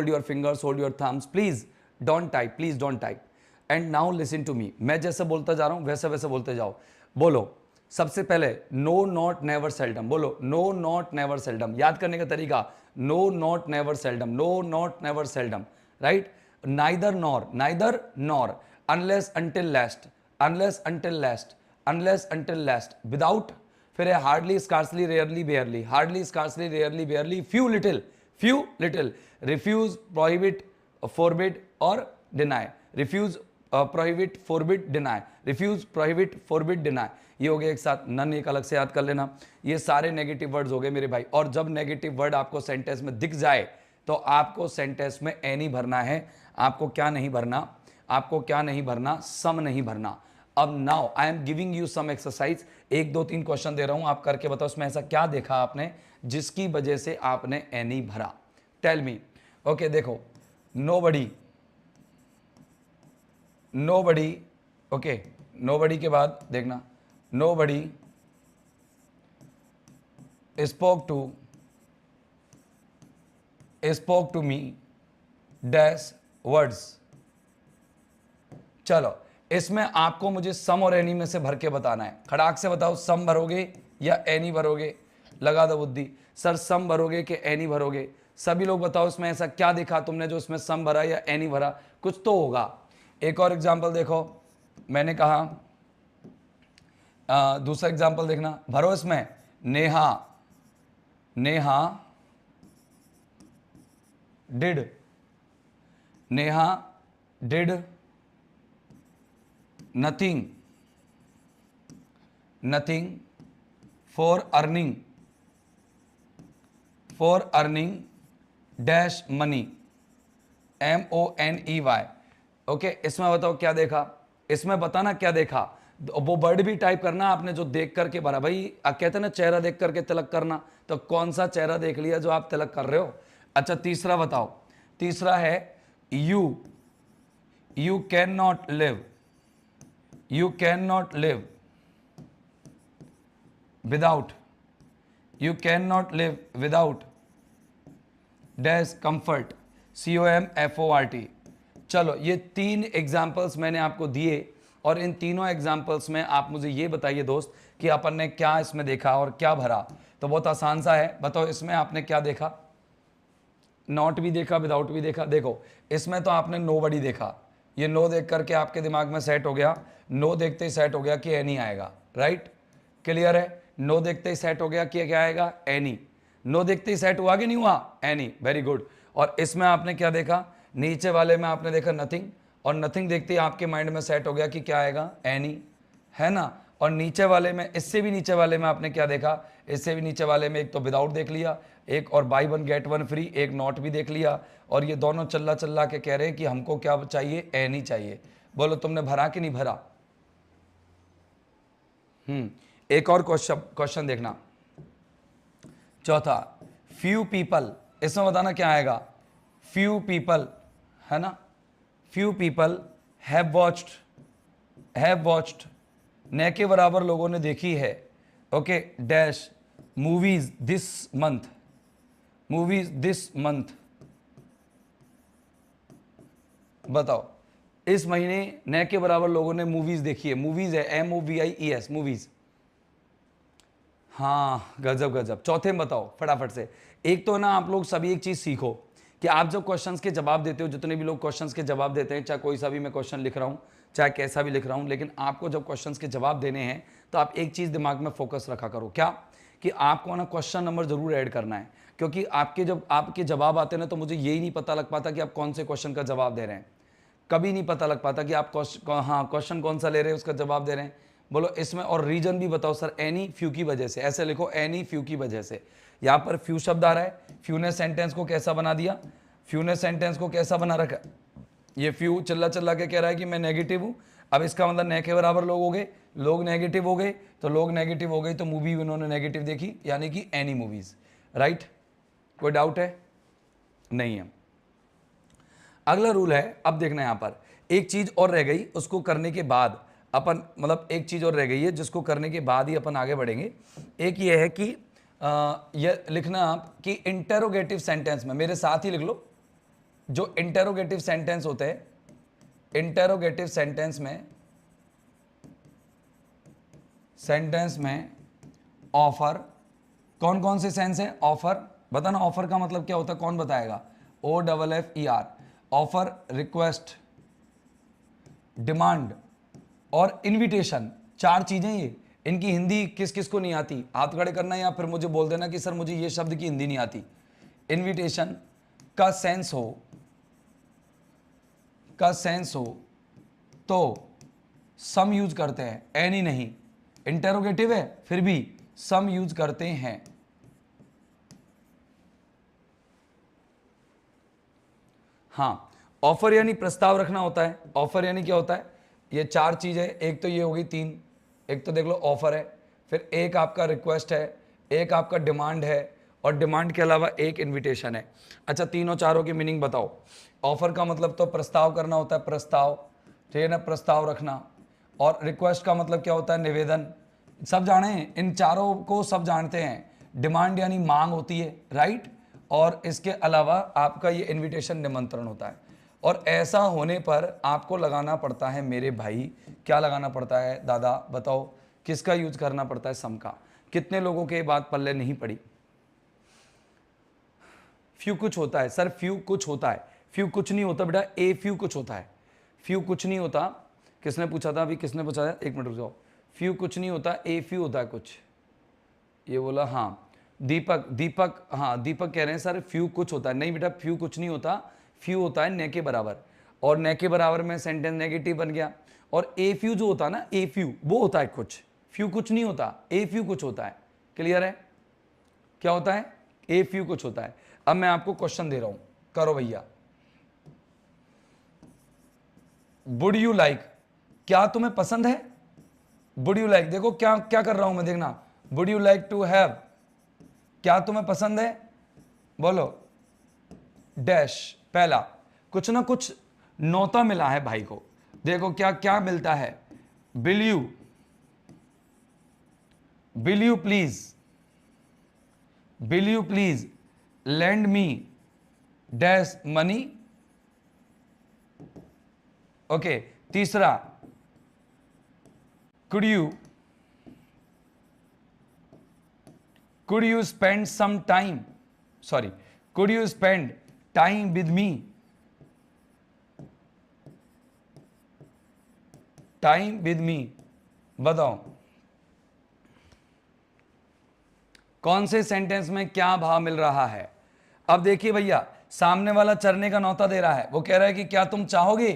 your fingers, hold your thumbs, please don't type, please don't type. And now listen to me, मैं जैसे बोलता जा रहा हूं वैसे वैसे बोलते जाओ। बोलो सबसे पहले नो नॉट नेवर सेल्डम, बोलो नो नॉट नेवर सेल्डम। याद करने का तरीका, no not never seldom, no not never seldom, right. Neither nor, neither nor, unless until last, unless until last, unless until last, without, फिर है hardly scarcely rarely barely, hardly scarcely rarely barely, few little, few little, refuse prohibit forbid और deny, refuse prohibit forbid deny, refuse prohibit forbid deny, ये हो गया एक साथ। None एक अलग से याद कर लेना। ये सारे नेगेटिव वर्ड्स हो गए मेरे भाई। और जब नेगेटिव वर्ड आपको सेंटेंस में दिख जाए तो आपको सेंटेंस में एनी भरना है। आपको क्या नहीं भरना, आपको क्या नहीं भरना, सम नहीं भरना। अब now I am giving you some exercise, 1 2 3 question दे रहा हूं, आप करके बताओ इसमें ऐसा क्या देखा आपने जिसकी वजह से आपने एनी भरा। Tell me. ओके देखो, नोबडी, नोबडी, ओके नोबडी के बाद देखना, nobody spoke to me dash words. चलो इसमें आपको मुझे सम और एनी में से भर के बताना है। खड़ाक से बताओ, सम भरोगे या एनी भरोगे, लगा दो बुद्धि। सर सम भरोगे कि एनी भरोगे, सभी लोग बताओ इसमें ऐसा क्या देखा तुमने जो इसमें सम भरा या एनी भरा, कुछ तो होगा। एक और एग्जाम्पल देखो, मैंने कहा दूसरा एग्जाम्पल देखना, भरो इसमें, Neha, Neha did, Neha did nothing, nothing for earning, for earning dash money, MONEY। Okay इसमें बताओ क्या देखा, इसमें बताना क्या देखा, वो वर्ड भी टाइप करना आपने जो देख करके भरा। भाई कहते हैं ना चेहरा देख करके तिलक करना, तो कौन सा चेहरा देख लिया जो आप तिलक कर रहे हो। अच्छा तीसरा बताओ, तीसरा है you can not live, you can not live without, you can not live without dash comfort, COMFORT। चलो ये 3 एग्जाम्पल्स मैंने आपको दिए, और इन तीनों एग्जाम्पल्स में आप मुझे ये बताइए दोस्त कि अपन ने क्या इसमें देखा और क्या भरा। तो बहुत आसान सा है, बताओ इसमें आपने क्या देखा, नॉट भी देखा, विदाउट भी देखा। देखो इसमें तो आपने नोबडी देखा, ये नो देख करके आपके दिमाग में सेट हो गया, नो देखते ही सेट हो गया कि एनी आएगा, राइट, क्लियर है। नो देखते ही सेट हो गया कि क्या आएगा, एनी। नो देखते ही सेट हुआ कि नहीं हुआ, एनी, वेरी गुड। और इसमें आपने क्या देखा, नीचे वाले में आपने देखा नथिंग, और नथिंग देखते ही आपके माइंड में सेट हो गया कि क्या आएगा, एनी, है ना। और नीचे वाले में, इससे भी नीचे वाले में आपने क्या देखा, इससे भी नीचे वाले में एक तो विदाउट देख लिया, एक और by one get one free, एक नॉट भी देख लिया, और ये दोनों चल्ला चल्ला के कह रहे हैं कि हमको क्या चाहिए, एनी चाहिए। बोलो तुमने भरा कि नहीं भरा? एक और क्वेश्चन देखना, चौथा, फ्यू पीपल, इसमें बताना क्या आएगा, फ्यू पीपल, है ना, फ्यू पीपल हैव वॉच्ड, न के बराबर लोगों ने देखी है, okay, dash movies this month, बताओ इस महीने न के बराबर लोगों ने मूवीज देखी है, मूवीज है MOVIES, मूवीज। हाँ गजब। चौथे में बताओ फटाफट से। एक तो ना आप लोग सभी एक चीज सीखो कि आप जब क्वेश्चंस के जवाब देते हो, जितने भी लोग क्वेश्चंस के जवाब देते हैं, चाहे कोई सा भी मैं क्वेश्चन लिख रहा हूं, चाहे कैसा भी लिख रहा हूं, लेकिन आपको जब क्वेश्चंस के जवाब देने हैं तो आप एक चीज दिमाग में फोकस रखा करो, क्या, कि आपको ना क्वेश्चन नंबर जरूर ऐड करना है। क्योंकि जब आपके जवाब आते हैं ना, तो मुझे यही नहीं पता लग पाता कि आप कौन से क्वेश्चन का जवाब दे रहे हैं। कभी नहीं पता लग पाता कि आप क्वेश्चन कौन सा ले रहे हैं, उसका जवाब दे रहे हैं। बोलो इसमें और रीजन भी बताओ सर, एनी फ्यू की वजह से, ऐसे लिखो, एनी फ्यू की वजह से। यहाँ पर फ्यू शब्द आ रहा है, फ्यू ने सेंटेंस को कैसा बना दिया, फ्यू ने सेंटेंस को कैसा बना रखा, ये फ्यू चिल्ला के कह रहा है कि मैं नेगेटिव हूं। अब इसका मतलब न के बराबर लोग हो गए, लोग नेगेटिव हो गए, तो लोग नेगेटिव हो गए तो मूवी उन्होंने नेगेटिव देखी, यानी कि एनी मूवीज, राइट। कोई डाउट है? नहीं है। अगला रूल है, अब देखना यहां पर एक चीज और रह गई, उसको करने के बाद अपन, मतलब एक चीज और रह गई है जिसको करने के बाद ही अपन आगे बढ़ेंगे। एक ये है कि ये लिखना आप कि इंटेरोगेटिव सेंटेंस में, मेरे साथ ही लिख लो, जो इंटेरोगेटिव सेंटेंस होते हैं, इंटेरोगेटिव सेंटेंस में ऑफर, कौन कौन से सेंस है, ऑफर बताना, ऑफर का मतलब क्या होता है, कौन बताएगा, OFFER, ऑफर, रिक्वेस्ट, डिमांड और इनविटेशन, चार चीजें ये। इनकी हिंदी किस किस को नहीं आती, हाथ खड़े करना या फिर मुझे बोल देना कि सर मुझे ये शब्द की हिंदी नहीं आती। इनविटेशन का सेंस हो तो सम यूज करते हैं, एनी नहीं। इंटेरोगेटिव है फिर भी सम यूज करते हैं। हाँ, ऑफर यानी प्रस्ताव रखना होता है। ऑफर यानी क्या होता है, ये चार चीजें, एक तो ये हो गई, तीन, एक तो देख लो ऑफर है, फिर एक आपका रिक्वेस्ट है, एक आपका डिमांड है, और डिमांड के अलावा एक इनविटेशन है। अच्छा, तीनों चारों की मीनिंग बताओ। ऑफर का मतलब तो प्रस्ताव करना होता है, प्रस्ताव, ठीक है ना, प्रस्ताव रखना। और रिक्वेस्ट का मतलब क्या होता है, निवेदन। सब जाने, इन चारों को सब जानते हैं। डिमांड यानी मांग होती है, राइट। और इसके अलावा आपका ये इनविटेशन, निमंत्रण होता है। और ऐसा होने पर आपको लगाना पड़ता है मेरे भाई, क्या लगाना पड़ता है दादा बताओ, किसका यूज करना पड़ता है, सम का। कितने लोगों के बात पल्ले नहीं पड़ी। फ्यू कुछ होता है सर, फ्यू कुछ होता है, फ्यू कुछ नहीं होता बेटा, ए फ्यू कुछ होता है, फ्यू कुछ नहीं होता। किसने पूछा था अभी, किसने पूछा था, एक मिनट रुक जाओ। फ्यू कुछ नहीं होता, ए फ्यू होता है कुछ, ये बोला, हाँ दीपक, हाँ दीपक कह रहे हैं सर फ्यू कुछ होता है। नहीं बेटा, फ्यू कुछ नहीं होता, फ्यू होता है न के बराबर, और न के बराबर में सेंटेंस नेगेटिव बन गया। और ए फ्यू जो होता है ना, ए फ्यू वो होता है कुछ, फ्यू कुछ नहीं होता, ए फ्यू कुछ होता है। क्लियर है, क्या होता है, ए फ्यू कुछ होता है। अब मैं आपको क्वेश्चन दे रहा हूं, करो भैया। वुड यू लाइक, क्या तुम्हें पसंद है, वुड यू लाइक, देखो क्या क्या कर रहा हूं मैं, देखना, would you like to have, क्या तुम्हें पसंद है, बोलो, डैश, पहला कुछ ना कुछ नौता मिला है भाई को। देखो क्या क्या मिलता है, will you please lend me dash money, okay. तीसरा, could you spend some time, sorry, could you spend time with me, बताओ कौन से सेंटेंस में क्या भाव मिल रहा है। अब देखिए भैया, सामने वाला चरने का नौता दे रहा है, वो कह रहा है कि क्या तुम चाहोगे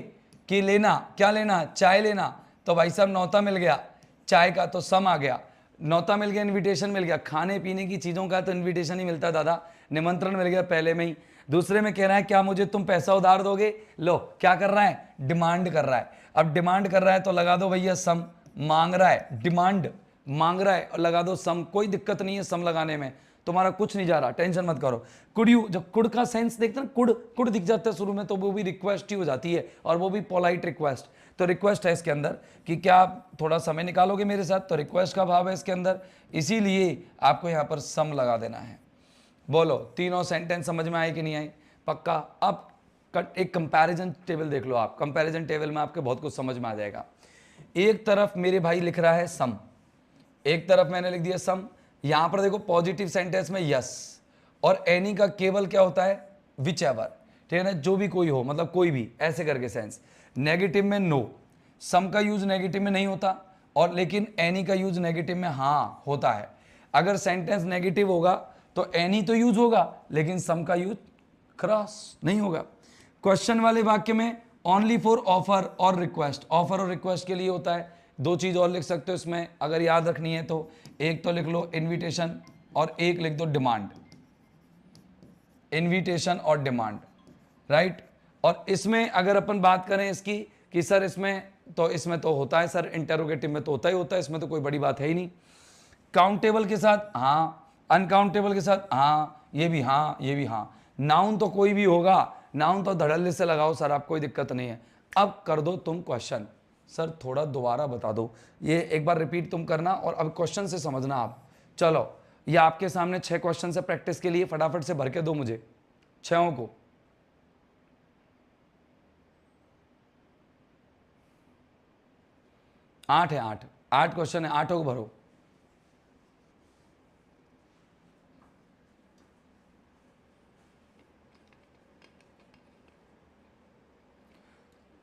कि लेना, क्या लेना, चाय लेना, तो भाई साहब नौता मिल गया चाय का, तो सम आ गया। नौता मिल गया, इनविटेशन मिल गया, खाने पीने की चीज़ों का तो इनविटेशन ही मिलता है दादा, निमंत्रण मिल गया पहले में ही। दूसरे में कह रहा है क्या मुझे तुम पैसा उधार दोगे, लो क्या कर रहा है, डिमांड कर रहा है। अब डिमांड कर रहा है तो लगा दो भैया सम, मांग रहा है, डिमांड मांग रहा है और लगा दो सम, कोई दिक्कत नहीं है सम लगाने में, तुम्हारा कुछ नहीं जा रहा, टेंशन मत करो। कुड यू, जब कुड का सेंस देखते ना, कुड कुड दिख जाता है शुरू में, तो वो भी रिक्वेस्ट ही हो जाती है, और वो भी पोलाइट रिक्वेस्ट। तो रिक्वेस्ट है इसके अंदर कि क्या आप थोड़ा समय निकालोगे मेरे साथ, तो रिक्वेस्ट का भाव है इसके अंदर, इसीलिए आपको यहाँ पर सम लगा देना है। बोलो तीनों सेंटेंस समझ में आए कि नहीं आए, पक्का। अब एक कंपैरिजन टेबल देख लो आप, कंपैरिजन टेबल में आपके बहुत कुछ समझ में आ जाएगा। एक तरफ मेरे भाई लिख रहा है सम, एक तरफ मैंने लिख दिया सम। यहां पर देखो पॉजिटिव सेंटेंस में यस, और एनी का केवल क्या होता है, विच एवर, ठीक है ना, जो भी कोई हो, मतलब कोई भी, ऐसे करके सेंस। नेगेटिव में नो, सम का यूज नेगेटिव में नहीं होता, और लेकिन एनी का यूज नेगेटिव में हाँ होता है। अगर सेंटेंस नेगेटिव होगा तो एनी तो यूज होगा, लेकिन सम का यूज क्रॉस नहीं होगा। क्वेश्चन वाले वाक्य में ओनली फॉर ऑफर और रिक्वेस्ट, ऑफर और रिक्वेस्ट के लिए होता है। दो चीज और लिख सकते हो इसमें अगर याद रखनी है तो, एक तो लिख लो इनविटेशन और एक लिख दो डिमांड, इनविटेशन और डिमांड, राइट। और इसमें अगर अपन बात करें इसकी कि सर इसमें तो होता है सर, इंटरोगेटिव में तो होता ही होता है, इसमें तो कोई बड़ी बात है ही नहीं। काउंटेबल के साथ हाँ, अनकाउंटेबल के साथ हाँ, ये भी हाँ, ये भी हाँ। नाउन तो कोई भी होगा, नाउन तो धड़ल्ले से लगाओ सर, आप कोई दिक्कत नहीं है। अब कर दो तुम क्वेश्चन, सर थोड़ा दोबारा बता दो, ये एक बार रिपीट तुम करना और अब क्वेश्चन से समझना आप। चलो ये आपके सामने 6 क्वेश्चन से प्रैक्टिस के लिए, फटाफट से भर के दो मुझे 6 को। आठ है, 8 क्वेश्चन है, 8 को भरो।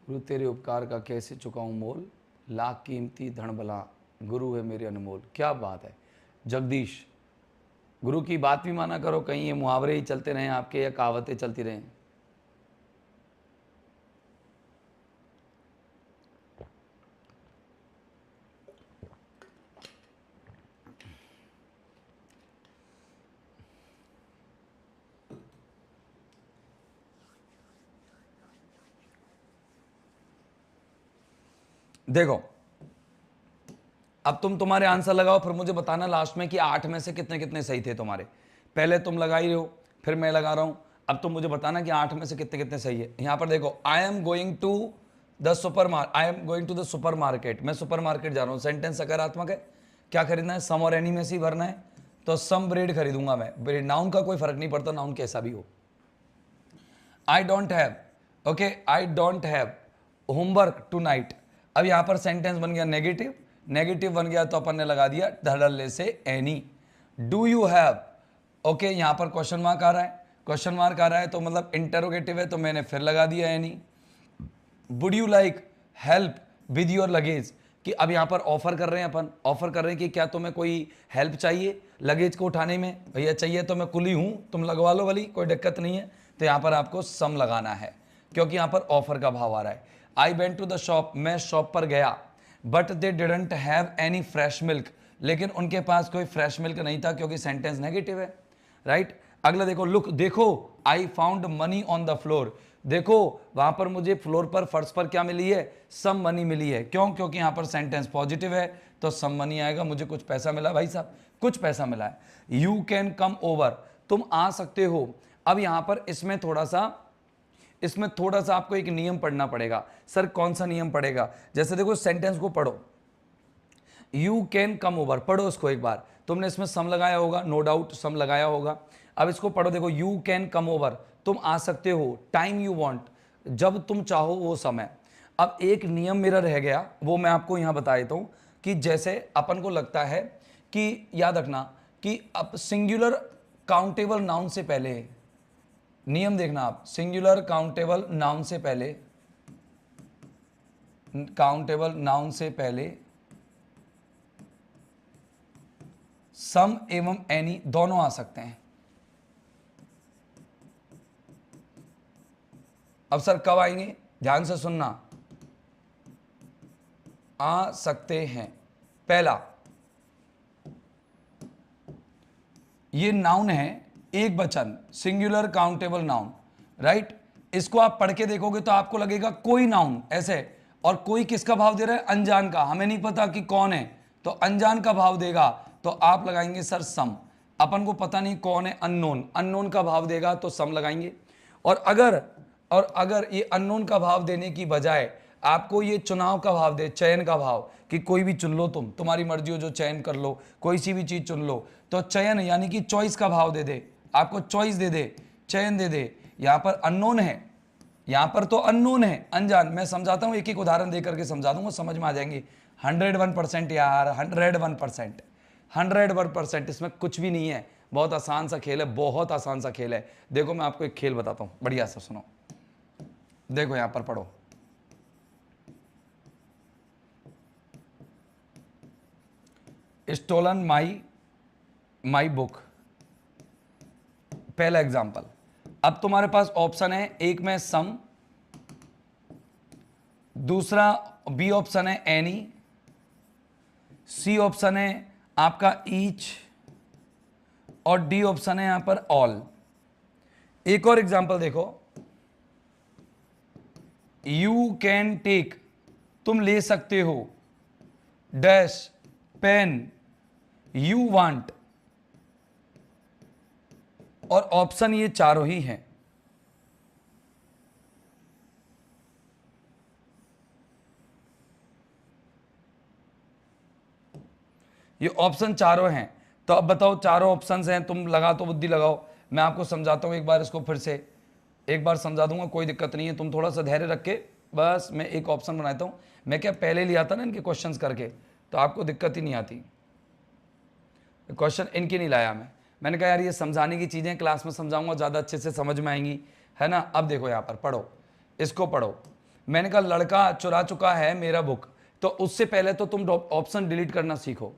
गुरु तेरे उपकार का कैसे चुकाऊं मोल, लाख कीमती धन भला गुरु है मेरे अनमोल। क्या बात है जगदीश, गुरु की बात भी माना करो, कहीं ये मुहावरे ही चलते रहें आपके या कहावतें चलती रहें। देखो अब तुम्हारे आंसर लगाओ, फिर मुझे बताना लास्ट में कि 8 में से कितने कितने सही थे तुम्हारे। पहले तुम लगा ही रहे हो, फिर मैं लगा रहा हूं, अब तुम मुझे बताना कि 8 में से कितने कितने सही है। यहां पर देखो, I am going to the supermarket, मैं सुपर मार्केट जा रहा हूं, सेंटेंस सकारात्मक है। क्या खरीदना है, सम और एनी में से ही भरना है, तो सम ब्रेड खरीदूंगा मैं, ब्रेड। नाउन का कोई फर्क नहीं पड़ता, नाउन कैसा भी हो। I don't have, okay, I don't have homework tonight. अब यहां पर सेंटेंस बन गया नेगेटिव, नेगेटिव बन गया तो अपन ने लगा दिया धड़ल्ले से any. Do you have, okay, यहां पर क्वेश्चन मार्क आ रहा है, क्वेश्चन मार्क आ रहा है तो मतलब इंटरोगेटिव है, तो मैंने फिर लगा दिया any. Would you like help with your luggage, कि अब यहां पर ऑफर कर रहे हैं, अपन ऑफर कर रहे हैं कि क्या तुम्हें कोई हेल्प चाहिए लगेज को उठाने में, भैया चाहिए तो मैं कुली हूं, तुम लगवा लो वाली, कोई दिक्कत नहीं है। तो यहां पर आपको सम लगाना है क्योंकि यहां पर ऑफर का भाव आ रहा है। I went to the shop, मैं शॉप पर गया, but they didn't have any fresh milk, लेकिन उनके पास कोई फ्रेश मिल्क नहीं था क्योंकि सेंटेंस नेगेटिव है, राइट। अगला देखो, लुक, देखो, I found money on the floor, देखो वहां पर मुझे फ्लोर पर, फर्श पर क्या मिली है, सम मनी मिली है। क्यों, क्योंकि यहां पर सेंटेंस पॉजिटिव है तो सम मनी आएगा, मुझे कुछ पैसा मिला भाई साहब, कुछ पैसा मिला है। यू कैन कम ओवर, तुम आ सकते हो। अब यहां पर इसमें थोड़ा सा आपको एक नियम पढ़ना पड़ेगा। सर कौन सा नियम पड़ेगा, जैसे देखो सेंटेंस को पढ़ो, यू कैन कम ओवर, पढ़ो उसको एक बार, तुमने इसमें सम लगाया होगा, नो डाउट सम लगाया होगा। अब इसको पढ़ो, देखो यू कैन कम ओवर, तुम आ सकते हो, टाइम यू वांट, जब तुम चाहो वो समय। अब एक नियम मेरा रह गया, वो मैं आपको यहां बता देता हूं कि जैसे अपन को लगता है कि याद रखना कि अब सिंगुलर काउंटेबल नाउन से पहले, नियम देखना आप, सिंगुलर काउंटेबल नाउन से पहले, काउंटेबल नाउन से पहले सम एवं एनी दोनों आ सकते हैं। अब सर कब आएंगे, ध्यान से सुनना, आ सकते हैं। पहला, ये नाउन है, एक वचन, सिंगुलर काउंटेबल नाउन, राइट। इसको आप पढ़ के देखोगे तो आपको लगेगा कोई नाउन ऐसे, और कोई किसका भाव दे रहा है, अनजान का, हमें नहीं पता कि कौन है, तो अनजान का भाव देगा तो आप लगाएंगे सर सम। अपन को पता नहीं कौन है, अननोन, अननोन का भाव देगा तो सम लगाएंगे। और अगर ये अननोन का भाव देने की बजाय आपको ये चुनाव का भाव दे, चयन का भाव, कि कोई भी चुन लो, तुम्हारी मर्जी हो जो चयन कर लो, कोई सी भी चीज चुन लो, तो चयन यानी कि चॉइस का भाव दे दे, आपको चॉइस दे दे, चयन दे दे। यहां पर अननोन है, यहां पर तो अननोन है, अनजान। मैं समझाता हूं, एक एक उदाहरण देकर के समझा दूंगा, समझ में आ जाएंगे। 101% यार, 101%, 101%, इसमें कुछ भी नहीं है, बहुत आसान सा खेल है, बहुत आसान सा खेल है। देखो मैं आपको एक खेल बताता हूं, बढ़िया सा सुनो, देखो यहां पर पढ़ो। स्टोलन माई बुक, पहला एग्जांपल। अब तुम्हारे पास ऑप्शन है, एक में सम, दूसरा बी ऑप्शन है एनी, सी ऑप्शन है आपका ईच, और डी ऑप्शन है यहां पर ऑल। एक और एग्जांपल देखो, यू कैन टेक, तुम ले सकते हो, डैश पेन यू वांट, और ऑप्शन ये चारों ही हैं। ये ऑप्शन चारों हैं, तो अब बताओ, चारों ऑप्शंस हैं, तुम लगा तो बुद्धि लगाओ। मैं आपको समझाता हूं एक बार, इसको फिर से एक बार समझा दूंगा, कोई दिक्कत नहीं है, तुम थोड़ा सा धैर्य रख के, बस मैं एक ऑप्शन बनाता हूं। मैं क्या पहले लिया था ना इनके क्वेश्चंस करके, तो आपको दिक्कत ही नहीं आती। क्वेश्चन इनके नहीं लाया मैंने कहा यार ये समझाने की चीजें क्लास में समझाऊंगा, ज्यादा अच्छे से समझ में आएंगी, है ना। अब देखो यहाँ पर पढ़ो, इसको पढ़ो। मैंने कहा लड़का चुरा चुका है मेरा बुक, तो उससे पहले तो तुम ऑप्शन डिलीट करना सीखो,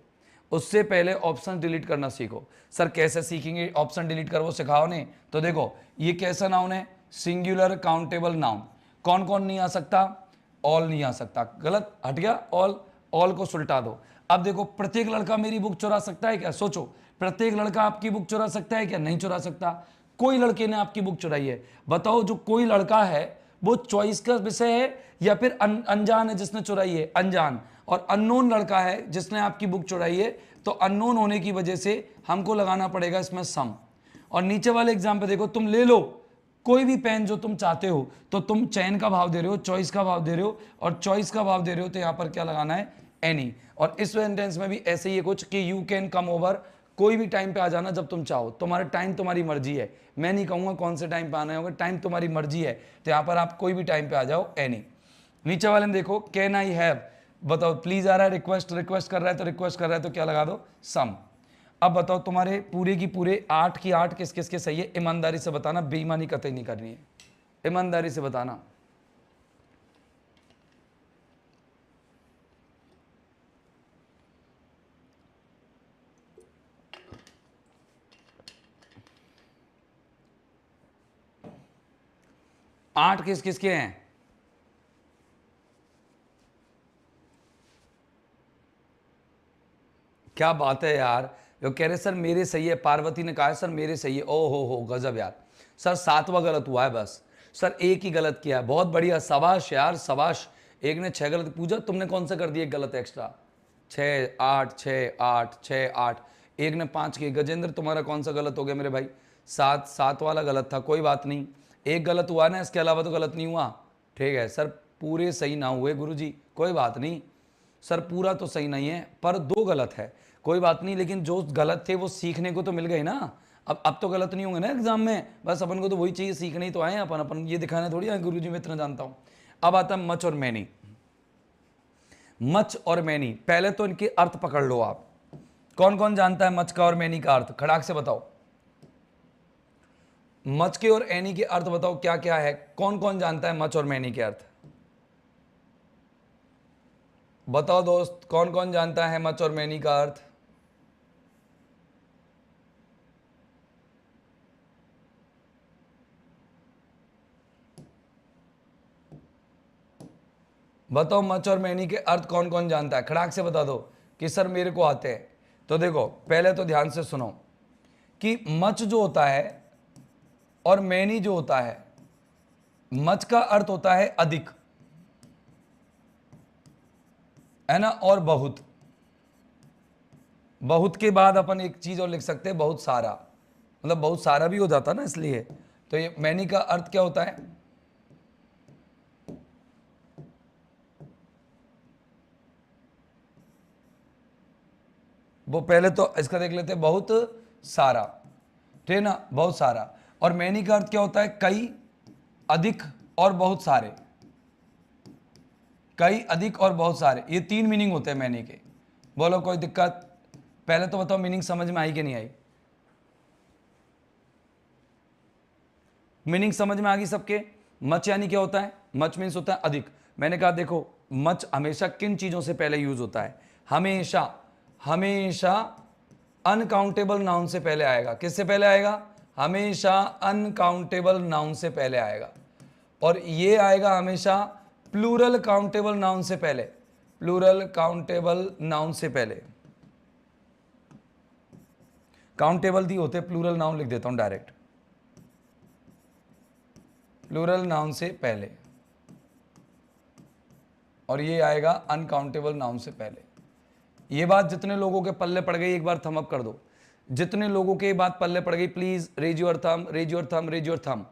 उससे पहले ऑप्शन डिलीट करना सीखो। सर कैसे सीखेंगे ऑप्शन डिलीट कर, वो सिखाओ नहीं। तो देखो ये कैसा नाउन है, सिंगुलर काउंटेबल नाउन। कौन कौन नहीं आ सकता, ऑल नहीं आ सकता, गलत हट गया, ऑल, ऑल को सुलटा दो। अब देखो प्रत्येक लड़का मेरी बुक चुरा सकता है क्या, सोचो, प्रत्येक लड़का आपकी बुक चुरा सकता है क्या, नहीं चुरा सकता। कोई लड़के ने आपकी बुक चुराई है, बताओ जो कोई लड़का है वो चॉइस का विषय है या फिर अनजान है जिसने चुराई है, अनजान। और अननोन लड़का है जिसने आपकी बुक चुराई है, तो अननोन होने की वजह से हमको लगाना पड़ेगा इसमें सम। और नीचे वाले एग्जाम पे देखो, तुम ले लो कोई भी पेन जो तुम चाहते हो, तो तुम चयन का भाव दे रहे हो, चॉइस का भाव दे रहे हो, और चॉइस का भाव दे रहे हो तो यहां पर क्या लगाना है, एनी। और इस सेंटेंस में भी ऐसे ही है कुछ कि यू कैन कम ओवर, कोई भी टाइम पे आ जाना जब तुम चाहो, तुम्हारा टाइम तुम्हारी मर्जी है, मैं नहीं कहूंगा कौन से टाइम पे आना होगा, टाइम तुम्हारी मर्जी है, तो यहां पर आप कोई भी टाइम पे आ जाओ, एनी। नीचे वाले में देखो, कैन आई हैव, बताओ प्लीज आ रहा है, रिक्वेस्ट रिक्वेस्ट कर रहा है, तो रिक्वेस्ट कर रहा है तो क्या लगा दो, सम। अब बताओ तुम्हारे पूरे की पूरे 8 की 8 किस किस के सही है, ईमानदारी से बताना, बेईमानी कतई नहीं करनी है, ईमानदारी से बताना। आठ किस किस के हैं, क्या बात है यार, जो कह रहे सर मेरे सही है, पार्वती ने कहा है सर मेरे सही है, ओ हो गजब यार। सर 7वां गलत हुआ है बस, सर एक ही गलत किया है, बहुत बढ़िया, शाबाश यार शाबाश। एक ने 6 गलत, पूजा तुमने कौन सा कर दिया गलत एक्स्ट्रा, 6 8 6 8 6 8, एक ने 5 किए। गजेंद्र तुम्हारा कौन सा गलत हो गया मेरे भाई, 7 वाला गलत था, कोई बात नहीं, एक गलत हुआ ना, इसके अलावा तो गलत नहीं हुआ, ठीक है। सर पूरे सही ना हुए गुरुजी, कोई बात नहीं, सर पूरा तो सही नहीं है पर 2 गलत है, कोई बात नहीं, लेकिन जो गलत थे वो सीखने को तो मिल गए ना। अब तो गलत नहीं होंगे ना एग्जाम में, बस अपन को तो वही चाहिए, सीखने ही तो आए हैं अपन अपन ये दिखाने थोड़ी आए गुरुजी मैं इतना जानता हूं। अब आता है मच और मैनी। मच और मैनी, पहले तो इनके अर्थ पकड़ लो आप, कौन कौन जानता है मच का और मैनी का अर्थ, खड़ाक से बताओ। मच के और एनी के अर्थ बताओ क्या क्या है, कौन कौन जानता है मच और मैनी के अर्थ, बताओ दोस्त, कौन कौन जानता है मच और मैनी का अर्थ। बताओ मच और मैनी के अर्थ कौन कौन जानता है, खड़ाक से बता दो कि सर मेरे को आते हैं। तो देखो पहले तो ध्यान से सुनो कि मच जो होता है और मैनी जो होता है, मच का अर्थ होता है अधिक, है ना, और बहुत। बहुत के बाद अपन एक चीज और लिख सकते हैं, बहुत सारा, मतलब बहुत सारा भी हो जाता ना, इसलिए। तो ये मैनी का अर्थ क्या होता है, वो पहले तो इसका देख लेते हैं, बहुत सारा, ठीक है ना, बहुत सारा। और मैनी का अर्थ क्या होता है, कई, अधिक और बहुत सारे, कई, अधिक और बहुत सारे, ये तीन मीनिंग होते हैं मैनी के। बोलो कोई दिक्कत? पहले तो बताओ मीनिंग समझ में आई कि नहीं आई? मीनिंग समझ में आ गई सबके? मच यानी क्या होता है, मच मीन्स होता है अधिक। मैंने कहा देखो मच हमेशा किन चीजों से पहले यूज होता है, हमेशा, हमेशा अनकाउंटेबल नाउन से पहले आएगा। किससे पहले आएगा? हमेशा अनकाउंटेबल नाउन से पहले आएगा। और ये आएगा हमेशा प्लूरल काउंटेबल नाउन से पहले, प्लूरल काउंटेबल नाउन से पहले। काउंटेबल दी होते, प्लूरल नाउन लिख देता हूं डायरेक्ट, प्लूरल नाउन से पहले। और ये आएगा अनकाउंटेबल नाउन से पहले। ये बात जितने लोगों के पल्ले पड़ गई एक बार थम अप कर दो। जितने लोगों के बात पल्ले पड़ गई please raise your thumb, raise your thumb, raise your thumb.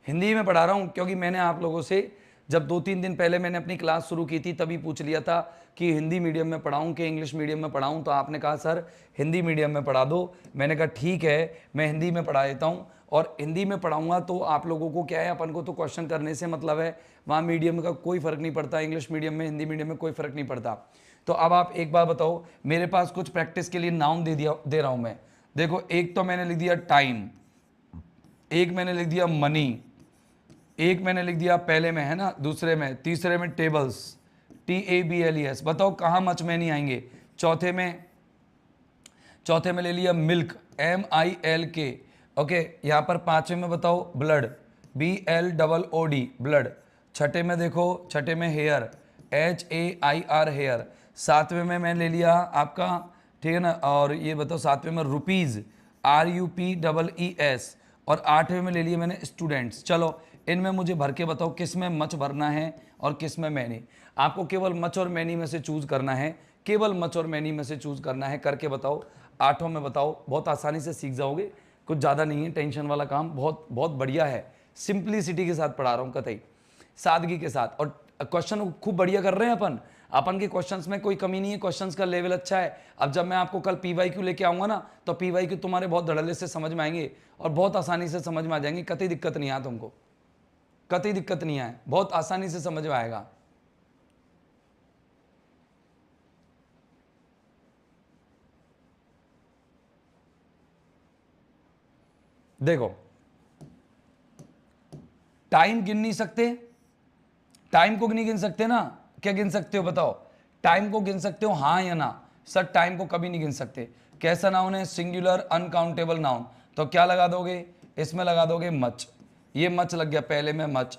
Hindi में पढ़ा रहा हूं क्योंकि मैंने आप लोगों से जब 2-3 दिन पहले मैंने अपनी क्लास शुरू की थी तभी पूछ लिया था कि हिंदी मीडियम में पढ़ाऊं कि इंग्लिश मीडियम में पढ़ाऊं, तो आपने कहा सर हिंदी मीडियम में पढ़ा दो। मैंने कहा ठीक है मैं हिंदी में पढ़ा देता हूं। और हिंदी में पढ़ाऊंगा तो आप लोगों को क्या है, अपन को तो क्वेश्चन करने से मतलब है, वहाँ मीडियम का कोई फ़र्क नहीं पड़ता, इंग्लिश मीडियम में हिंदी मीडियम में कोई फ़र्क नहीं पड़ता। तो अब आप एक बार बताओ, मेरे पास कुछ प्रैक्टिस के लिए नाउन दे रहा हूँ मैं। देखो एक तो मैंने लिख दिया टाइम, एक मैंने लिख दिया मनी, एक मैंने लिख दिया पहले में, है ना, दूसरे में, तीसरे में टेबल्स, TABLES। बताओ कहाँ मच में नहीं आएंगे? चौथे में ले लिया मिल्क, MILK, ओके। यहाँ पर पांचवें में बताओ ब्लड, BLOOD, ब्लड। छठे में देखो, छठे में हेयर, HAIR, हेयर। सातवें में मैं ले लिया आपका, ठीक है ना, और ये बताओ सातवें में रुपीज़, RUPEES। और आठवें में ले लिया मैंने स्टूडेंट्स। चलो इनमें मुझे भर के बताओ किस में मच भरना है और किस में मैनी। आपको केवल मच और मैनी में से चूज करना है, केवल मच और मैनी में से चूज करना है। करके बताओ, आठों में बताओ, बहुत आसानी से सीख जाओगे, कुछ ज़्यादा नहीं है टेंशन वाला काम, बहुत बहुत बढ़िया है। सिंप्लिसिटी के साथ पढ़ा रहा हूँ, कतई सादगी के साथ। और क्वेश्चन खूब बढ़िया कर रहे हैं अपन के क्वेश्चंस में कोई कमी नहीं है, क्वेश्चंस का लेवल अच्छा है। अब जब मैं आपको कल PYQ लेके आऊंगा ना, तो PYQ तुम्हारे बहुत धड़ल्ले से समझ में आएंगे और बहुत आसानी से समझ में आ जाएंगे, कतई दिक्कत नहीं है तुमको, कतई दिक्कत नहीं आए, बहुत आसानी से समझ में आएगा। देखो टाइम गिन नहीं सकते, टाइम को नहीं गिन सकते ना, क्या गिन सकते हो बताओ? टाइम को गिन सकते हो हाँ या ना? सर टाइम को कभी नहीं गिन सकते। कैसा नाउन है? Singular uncountable noun. तो क्या लगा दोगे इसमें? लगा दोगे मच, ये मच लग गया पहले में, मच।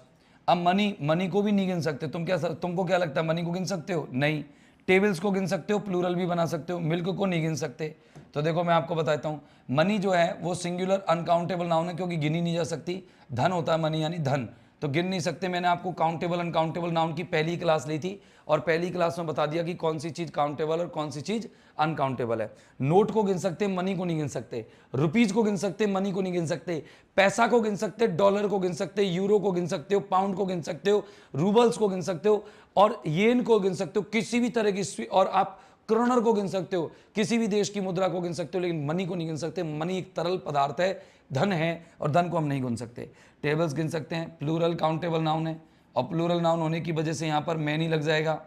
अब मनी, मनी को भी नहीं गिन सकते। तुमको क्या लगता है मनी को गिन सकते हो? नहीं। टेबल्स को गिन सकते हो, प्लूरल भी बना सकते हो, मिल्क को नहीं गिन सकते। तो देखो मैं आपको बताता हूँ, मनी जो है वो सिंगुलर अनकाउंटेबल नाउन है क्योंकि गिनी नहीं जा सकती। धन होता है मनी, यानी धन, तो गिन नहीं सकते। मैंने आपको काउंटेबल अनकाउंटेबल नाउन की पहली क्लास ली थी और पहली क्लास में बता दिया कि कौन सी चीज़ काउंटेबल और कौन सी चीज़ अनकाउंटेबल है। नोट को गिन सकते, मनी को नहीं गिन सकते। रुपीज़ को गिन सकते, मनी को नहीं गिन सकते। पैसा को गिन सकते, डॉलर को गिन सकते, यूरो को गिन सकते हो, पाउंड को गिन सकते हो, रूबल्स को गिन सकते हो और येन को गिन सकते हो, किसी भी तरह की, और आप क्रोनर को गिन सकते हो, किसी भी देश की मुद्रा को गिन सकते हो, लेकिन मनी को नहीं गिन सकते। मनी एक तरल पदार्थ है, धन है, और धन को हम नहीं गिन सकते। टेबल्स गिन सकते हैं, प्लूरल काउंटेबल नाउन है और प्लूरल नाउन होने की वजह से यहाँ पर मैनी लग जाएगा।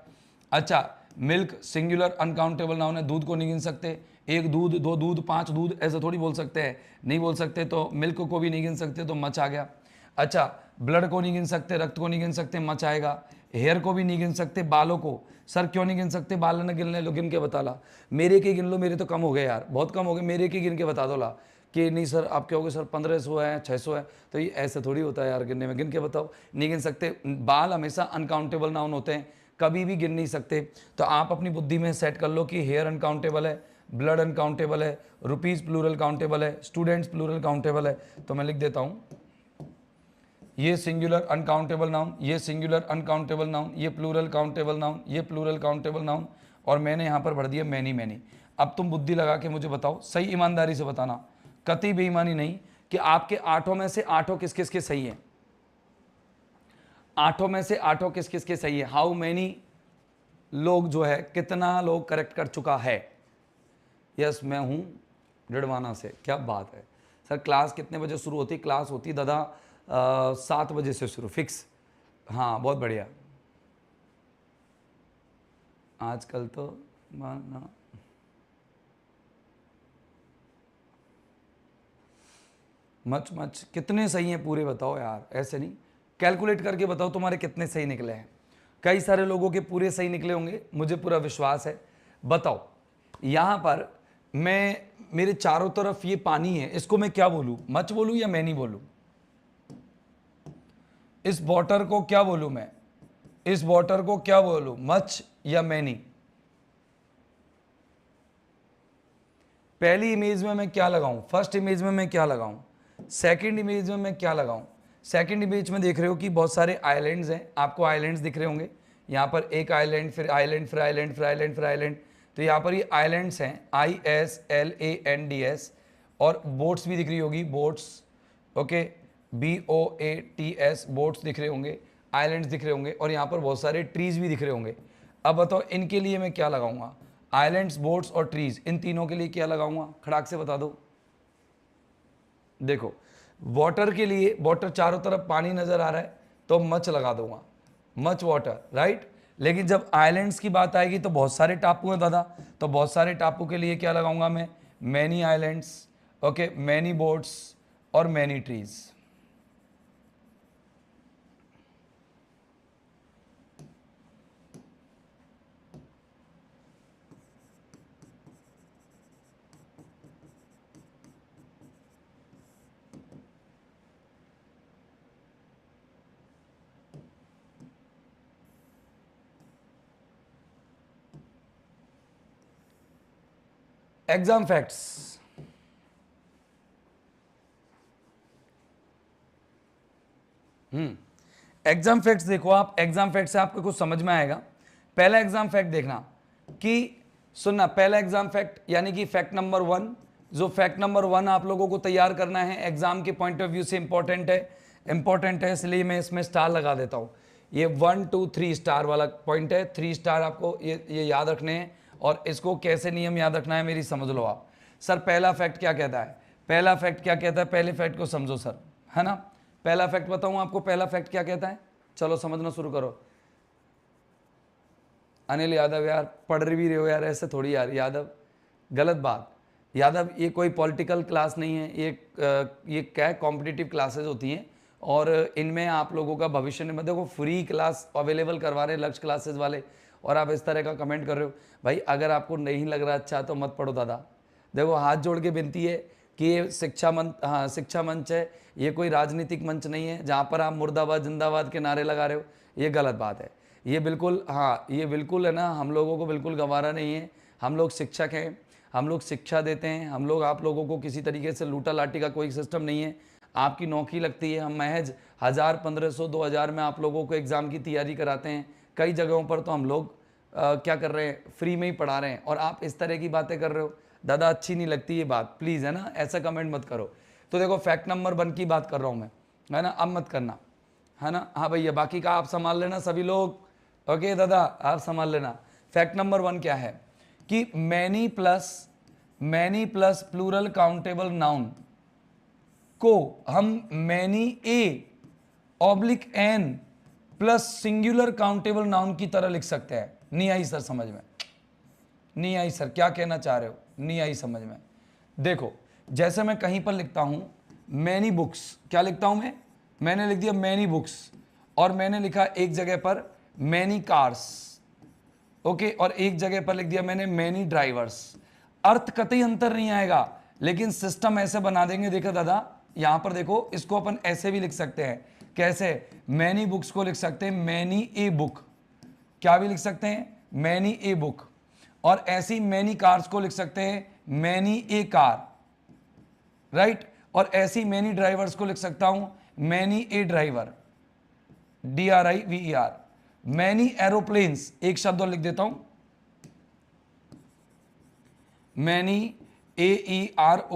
अच्छा, मिल्क सिंगुलर अनकाउंटेबल नाउन है, दूध को नहीं गिन सकते। एक दूध, दो दूध, पांच दूध, ऐसे थोड़ी बोल सकते हैं, नहीं बोल सकते। तो मिल्क को भी नहीं गिन सकते, तो मच आ गया। अच्छा, ब्लड को नहीं गिन सकते, रक्त को नहीं गिन सकते, मच आएगा। हेयर को भी नहीं गिन सकते, बालों को सर क्यों नहीं गिन सकते, बाल न गिनने लो, गिन के बता ला, मेरे के गिन लो, मेरे तो कम हो गए यार, बहुत कम हो गए, मेरे के गिन के बता दो ला, कि नहीं सर आप कहोगे सर 1500 है 600 है, तो ये ऐसे थोड़ी होता है यार गिनने में, गिन के बताओ, नहीं गिन सकते। बाल हमेशा अनकाउंटेबल नाउन होते हैं, कभी भी गिन नहीं सकते। तो आप अपनी बुद्धि में सेट कर लो कि हेयर अनकाउंटेबल है, ब्लड अनकाउंटेबल है, रुपीज़ प्लूरल काउंटेबल है, स्टूडेंट्स प्लूरल काउंटेबल है। तो मैं लिख देता हूँ, ये सिंगुलर अनकाउंटेबल नाउन, ये सिंगुलर अनकाउंटेबल नाउन, ये प्लूरल काउंटेबल नाउन, ये प्लूरल काउंटेबल नाउन, और मैंने यहाँ पर भर दिया मैनी मैनी। अब तुम बुद्धि लगा के मुझे बताओ, सही ईमानदारी से बताना, कतई बेईमानी नहीं, कि आपके आठों में से आठों किस किस के सही है, आठों में से आठों किस किस के सही है। हाउ मैनी लोग जो है, कितना लोग करेक्ट कर चुका है। यस मैं हूँ डिडवाना से। क्या बात है सर, क्लास कितने बजे शुरू होती? क्लास होती दादा 7 बजे से शुरू, फिक्स। हाँ बहुत बढ़िया। आजकल तो माना मच मच कितने सही हैं पूरे बताओ यार, ऐसे नहीं, कैलकुलेट करके बताओ तुम्हारे कितने सही निकले हैं। कई सारे लोगों के पूरे सही निकले होंगे, मुझे पूरा विश्वास है। बताओ यहाँ पर मैं, मेरे चारों तरफ ये पानी है, इसको मैं क्या बोलूँ, मच बोलूँ या मैनी बोलूँ? इस वाटर को क्या बोलूँ मैं, इस वाटर को क्या बोलूँ, मच या मैनी? पहली इमेज में मैं क्या लगाऊं, फर्स्ट इमेज में मैं क्या लगाऊं, सेकंड इमेज में मैं क्या लगाऊं? सेकंड इमेज में देख रहे हो कि बहुत सारे आइलैंड्स हैं, आपको आइलैंड्स दिख रहे होंगे, यहाँ पर एक आइलैंड, फिर आइलैंड, फिर आइलैंड, फिर आइलैंड, फिर आइलैंड। तो यहाँ पर ये आइलैंड्स हैं, ISLANDS, और बोट्स भी दिख रही होगी, बोट्स, ओके, BOATS, बोट्स दिख रहे होंगे, आइलैंड्स दिख रहे होंगे, और यहाँ पर बहुत सारे ट्रीज भी दिख रहे होंगे। अब बताओ इनके लिए मैं क्या लगाऊंगा, आइलैंड्स, बोट्स और ट्रीज, इन तीनों के लिए क्या लगाऊंगा, खड़ाक से बता दो। देखो वाटर के लिए, वाटर चारों तरफ पानी नजर आ रहा है तो मच लगा दूंगा, मच वाटर, राइट। लेकिन जब आइलैंड्स की बात आएगी तो बहुत सारे टापू हैं दादा, तो बहुत सारे टापू के लिए क्या लगाऊंगा मैं, many islands, okay, many boats और many trees. Exam facts, exam facts देखो आप, एग्जाम फैक्ट से आपको कुछ समझ में आएगा। पहला एग्जाम फैक्ट देखना कि, सुनना, पहला एग्जाम फैक्ट यानी कि फैक्ट नंबर 1, जो फैक्ट नंबर 1 आप लोगों को तैयार करना है, एग्जाम के पॉइंट ऑफ व्यू से इंपॉर्टेंट है, इसलिए मैं इसमें स्टार लगा देता हूं। ये 1 2 3 स्टार वाला पॉइंट है, 3 स्टार आपको ये याद रखने हैं, और इसको कैसे नियम याद रखना है मेरी समझ लो आप। सर पहला फैक्ट क्या कहता है, पहला फैक्ट क्या कहता है, पहले फैक्ट को समझो सर, है ना। पहला फैक्ट बताऊं आपको, पहला फैक्ट क्या कहता है, चलो समझना शुरू करो। अनिल यादव यार पढ़ भी रहे हो यार, ऐसे थोड़ी यार यादव, गलत बात। यादव ये कोई पॉलिटिकल क्लास नहीं है, ये क्या है, कॉम्पिटिटिव क्लासेस होती हैं, और इनमें आप लोगों का भविष्य में, देखो फ्री क्लास अवेलेबल करवा रहे हैं लक्ष्य क्लासेस वाले, और आप इस तरह का कमेंट कर रहे हो। भाई अगर आपको नहीं लग रहा अच्छा तो मत पढ़ो दादा। देखो हाथ जोड़ के विनती है कि ये शिक्षा मंच, हाँ शिक्षा मंच है, ये कोई राजनीतिक मंच नहीं है जहाँ पर आप मुर्दाबाद जिंदाबाद के नारे लगा रहे हो, ये गलत बात है। ये बिल्कुल, हाँ ये बिल्कुल है ना, हम लोगों को बिल्कुल गंवारा नहीं है, हम लोग शिक्षक हैं, हम लोग शिक्षा देते हैं, हम लोग आप लोगों को किसी तरीके से लूटा लाटी का कोई सिस्टम नहीं है। आपकी नौकरी लगती है, हम महज 1000 1500 2000 में आप लोगों को एग्ज़ाम की तैयारी कराते हैं। कई जगहों पर तो हम लोग क्या कर रहे हैं, फ्री में ही पढ़ा रहे हैं, और आप इस तरह की बातें कर रहे हो दादा, अच्छी नहीं लगती ये बात, प्लीज़ है ना, ऐसा कमेंट मत करो। तो देखो फैक्ट नंबर 1 की बात कर रहा हूँ मैं, है ना, अब मत करना, है ना। हाँ भैया बाकी का आप संभाल लेना सभी लोग, ओके दादा आप संभाल लेना। फैक्ट नंबर 1 क्या है कि many plus plural countable noun को हम many A/N plus singular countable noun की तरह लिख सकते हैं। नहीं आई सर समझ में, नहीं आई सर, क्या कहना चाह रहे हो, नहीं आई समझ में। देखो जैसे मैं कहीं पर लिखता हूं मैनी बुक्स, क्या लिखता हूं मैंने लिख दिया मैनी बुक्स, और मैंने लिखा एक जगह पर मैनी कार्स, ओके, और एक जगह पर लिख दिया मैंने मैनी ड्राइवर्स। अर्थ कतई अंतर नहीं आएगा, लेकिन सिस्टम ऐसे बना देंगे। देखो दादा, यहां पर देखो, इसको अपन ऐसे भी लिख सकते हैं। कैसे? मैनी बुक्स को लिख सकते हैं मैनी ए बुक, क्या भी लिख सकते हैं मैनी ए बुक। और ऐसी मैनी कार्स को लिख सकते हैं मैनी ए कार, राइट। और ऐसी मैनी ड्राइवर्स को लिख सकता हूं many a driver, DRIVER। Many aeroplanes, एक शब्द और लिख देता हूं मैनी AEROPLANES,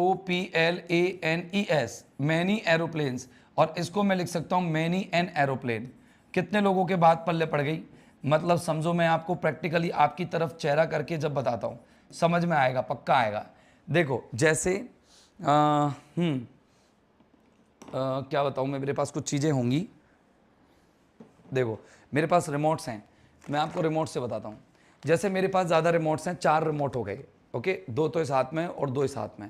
मैनी एरोप्लेन्स। और इसको मैं लिख सकता हूं मैनी एन एरोप्लेन। कितने लोगों के बात पल्ले पड़ गई? मतलब समझो, मैं आपको प्रैक्टिकली आपकी तरफ चेहरा करके जब बताता हूं समझ में आएगा, पक्का आएगा। देखो जैसे क्या बताऊं मैं, मेरे पास कुछ चीज़ें होंगी। देखो मेरे पास रिमोट्स हैं, मैं आपको रिमोट से बताता हूँ। जैसे मेरे पास ज़्यादा रिमोट्स हैं, 4 रिमोट हो गए, ओके, 2 तो इस हाथ में और 2 इस हाथ में,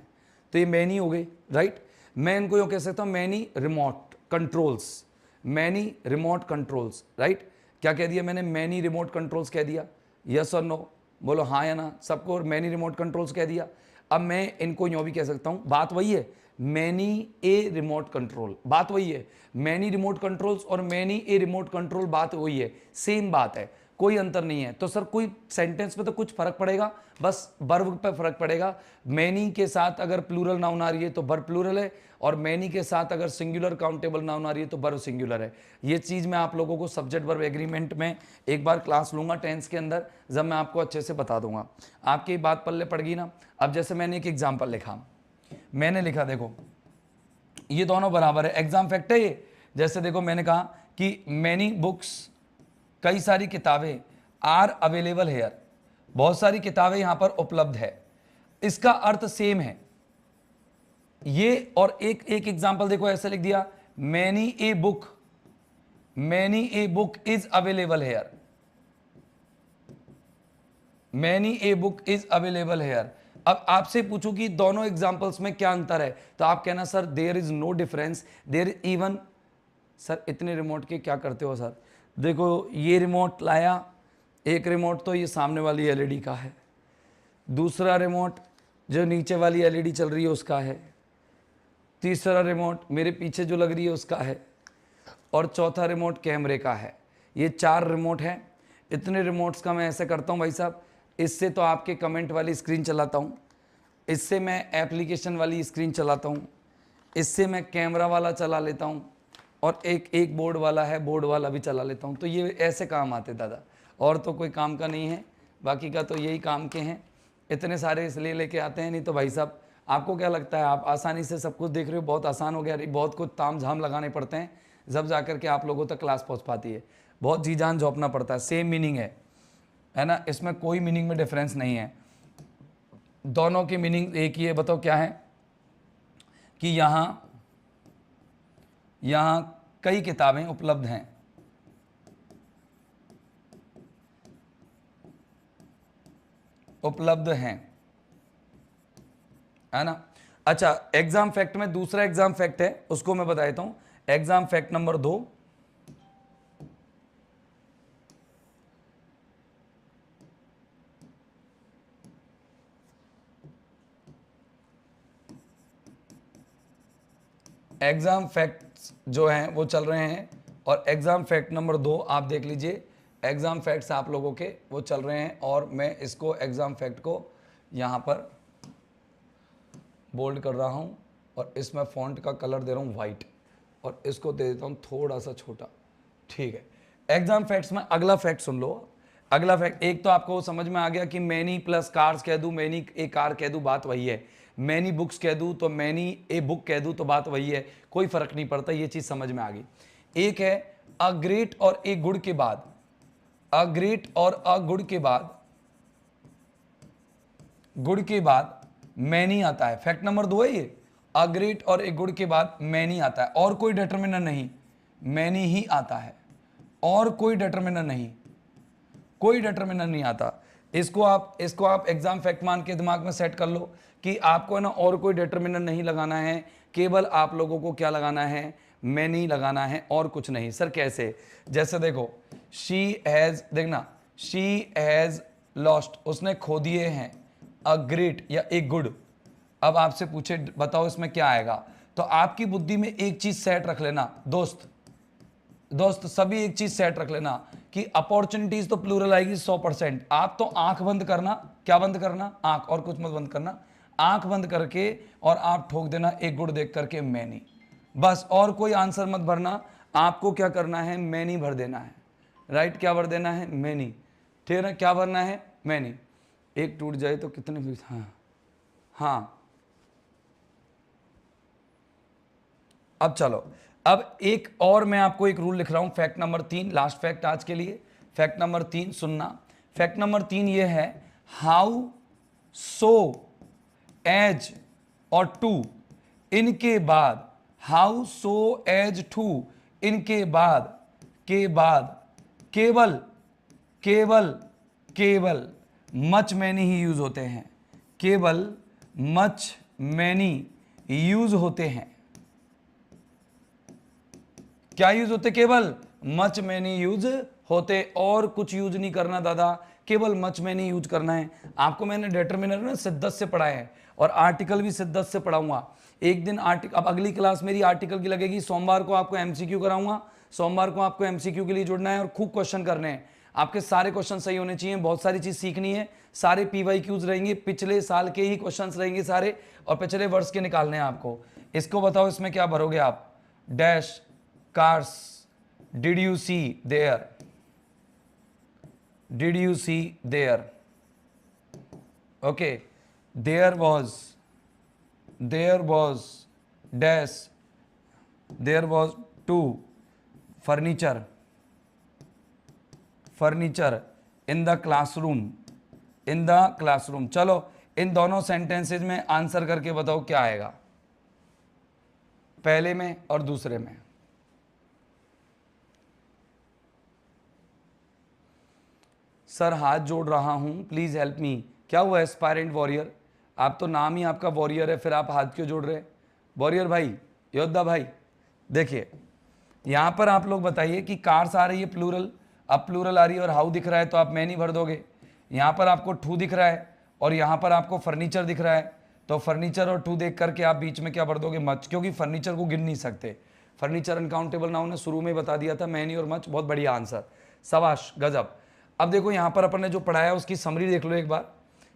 तो ये मैनी हो गई, राइट। मैं इनको यूँ कह सकता हूँ many remote controls, many remote controls, right. क्या कह दिया मैंने? मैनी रिमोट कंट्रोल्स कह दिया। यस और नो बोलो, हाँ या ना, सबको मैनी रिमोट कंट्रोल्स कह दिया। अब मैं इनको यूँ भी कह सकता हूँ, बात वही है, मैनी ए रिमोट कंट्रोल, बात वही है। मैनी रिमोट कंट्रोल्स और मैनी ए रिमोट कंट्रोल, बात वही है, सेम बात है, कोई अंतर नहीं है। तो सर कोई सेंटेंस में तो कुछ फर्क पड़ेगा, बस वर्ब पे फर्क पड़ेगा। मैनी के साथ अगर प्लूरल नाउन आ रही है तो वर्ब प्लूरल है, और मैनी के साथ अगर सिंगुलर काउंटेबल नाउन आ रही है तो वर्ब सिंगुलर है। ये चीज़ मैं आप लोगों को सब्जेक्ट वर्ब एग्रीमेंट में एक बार क्लास लूंगा टेंस के अंदर, जब मैं आपको अच्छे से बता दूंगा। आपकी बात पल्ले पड़ गई ना। अब जैसे मैंने एक एग्जाम्पल लिखा, मैंने लिखा, देखो ये दोनों बराबर है, एग्जाम फैक्ट है ये। जैसे देखो मैंने कहा कि मैनी बुक्स, कई सारी किताबें, आर अवेलेबल हेयर, बहुत सारी किताबें यहां पर उपलब्ध है। इसका अर्थ सेम है ये। और एक एग्जांपल देखो, ऐसे लिख दिया many a book, many a book is available hair, many a book is available hair. अब आपसे पूछूं कि दोनों एग्जांपल्स में क्या अंतर है, तो आप कहना sir there is no difference, there even. Sir इतने रिमोट के क्या करते हो सर? देखो ये रिमोट लाया, एक रिमोट तो ये सामने वाली एलईडी का है, दूसरा रिमोट जो नीचे वाली एलईडी चल रही है उसका है, तीसरा रिमोट मेरे पीछे जो लग रही है उसका है, और चौथा रिमोट कैमरे का है। ये 4 रिमोट है। इतने रिमोट्स का मैं ऐसे करता हूँ भाई साहब, इससे तो आपके कमेंट वाली स्क्रीन चलाता हूँ, इससे मैं एप्लीकेशन वाली स्क्रीन चलाता हूँ, इससे मैं कैमरा वाला चला लेता हूँ, और एक बोर्ड वाला है, बोर्ड वाला भी चला लेता हूँ। तो ये ऐसे काम आते दादा, और तो कोई काम का नहीं है, बाकी का तो यही काम के हैं। इतने सारे इसलिए लेके आते हैं, नहीं तो भाई साहब आपको क्या लगता है आप आसानी से सब कुछ देख रहे हो, बहुत आसान हो गया। बहुत कुछ ताम झाम लगाने पड़ते हैं जब जा कर के आप लोगों तक क्लास पहुँच पाती है, बहुत जी जान झोंकना पड़ता है। सेम मीनिंग है ना, इसमें कोई मीनिंग में डिफरेंस नहीं है, दोनों की मीनिंग एक ही है। बताओ क्या है कि यहाँ कई किताबें उपलब्ध हैं, उपलब्ध हैं, है ना। अच्छा, एग्जाम फैक्ट में दूसरा एग्जाम फैक्ट है, उसको मैं बता देता हूं। Exam fact number 2, exam facts जो हैं वो चल रहे हैं, और एग्जाम फैक्ट नंबर 2 आप देख लीजिए। एग्जाम फैक्ट्स आप लोगों के वो चल रहे हैं, और मैं इसको एग्जाम फैक्ट को यहां पर बोल्ड कर रहा हूं, और इसमें फॉन्ट का कलर दे रहा हूं वाइट, और इसको दे देता हूं थोड़ा सा छोटा, ठीक है। एग्जाम फैक्ट्स में अगला फैक्ट सुन लो। अगला फैक्ट, एक तो आपको समझ में आ गया कि मैनी प्लस कार्स कह दूं, मैनी ए कार कह दूं, बात वही है। मैनी बुक्स कह दूं तो मैनी ए बुक कह दूं तो बात वही है, कोई फर्क नहीं पड़ता, ये चीज समझ में आ गई। एक है अ ग्रेट और ए गुड के बाद, अ ग्रेट और अ गुड के बाद, गुड के बाद मैनी आता है। फैक्ट नंबर 2 है ये, अ ग्रेट और ए गुड के बाद मैनी आता है, और कोई डिटरमिनर नहीं, मैनी ही आता है, और कोई डिटरमिनर नहीं, कोई डिटरमिनर नहीं आता। इसको आप एग्जाम फैक्ट मान के दिमाग में सेट कर लो कि आपको ना और कोई डिटरमिनर नहीं लगाना है, केवल आप लोगों को क्या लगाना है, मैनी लगाना है और कुछ नहीं। सर कैसे? जैसे देखो शी हैज, देखना शी हैज लॉस्ट, उसने खो दिए हैं अ ग्रेट या ए गुड। अब आपसे पूछे बताओ इसमें क्या आएगा, तो आपकी बुद्धि में एक चीज सेट रख लेना दोस्त, सभी एक चीज सेट रख लेना कि अपॉर्चुनिटीज तो प्लूरल आएगी 100%। आप तो आंख बंद करना, क्या बंद करना? आंख, और कुछ मत बंद करना, आंख बंद करके और आप ठोक देना एक गुड देख करके मैनी, बस। और कोई आंसर मत भरना, आपको क्या करना है? मैनी भर देना है, राइट? क्या भर देना है? मैनी, ठीक है ना? क्या भरना है? मैनी। एक टूट जाए तो कितने? हाँ हाँ। अब चलो, अब एक और मैं आपको एक रूल लिख रहा हूं, फैक्ट नंबर 3, लास्ट फैक्ट आज के लिए। फैक्ट नंबर 3 सुनना। फैक्ट नंबर 3 ये है, हाउ, सो, एज और टू, इनके बाद, हाउ, सो, एज, टू, इनके बाद, के बाद केवल केवल केवल मच मैनी ही यूज होते हैं, केवल मच मैनी यूज होते हैं। क्या यूज होते? केवल मच मैनी यूज होते, और कुछ यूज नहीं करना दादा, केवल मच मैनी यूज करना है। आपको मैंने डिटरमिनर ना शिद्दत से पढ़ाए हैं और आर्टिकल भी शिद्दत से पढ़ाऊंगा। एक दिन आर्टिकल, अब अगली क्लास मेरी आर्टिकल की लगेगी, सोमवार को आपको एमसीक्यू कराऊंगा, सोमवार को आपको एमसीक्यू के लिए जुड़ना है और खूब क्वेश्चन करने हैं। आपके सारे क्वेश्चन सही होने चाहिए, बहुत सारी चीज सीखनी है, सारे पीवाईक्यूज रहेंगे, पिछले साल के ही क्वेश्चंस रहेंगे सारे, और पिछले वर्ष के निकालने हैं आपको। इसको बताओ इसमें क्या भरोगे आप? Dash cars did you see there, did you see there, okay, there was dash, there was two furniture in the classroom। चलो इन दोनों सेंटेंसेज में आंसर करके बताओ क्या आएगा, पहले में और दूसरे में। सर हाथ जोड़ रहा हूं, प्लीज हेल्प मी। क्या हुआ एस्पायरेंट वॉरियर? आप तो नाम ही आपका वॉरियर है, फिर आप हाथ क्यों जोड़ रहे? वॉरियर भाई, योद्धा भाई, देखिए यहां पर आप लोग बताइए कि कार्स आ रही है प्लूरल, अब प्लूरल आ रही है और हाउ दिख रहा है तो आप मैनी भर दोगे। यहां पर आपको टू दिख रहा है और यहां पर आपको फर्नीचर दिख रहा है, तो फर्नीचर और टू देख करके आप बीच में क्या भर दोगे? मच, क्योंकि फर्नीचर को गिन नहीं सकते, फर्नीचर अनकाउंटेबल नाउन है, शुरू में ही बता दिया था, मैनी और मच। बहुत बढ़िया आंसर, शाबाश, गजब। अब देखो यहां पर अपन ने जो पढ़ाया उसकी समरी देख लो एक बार।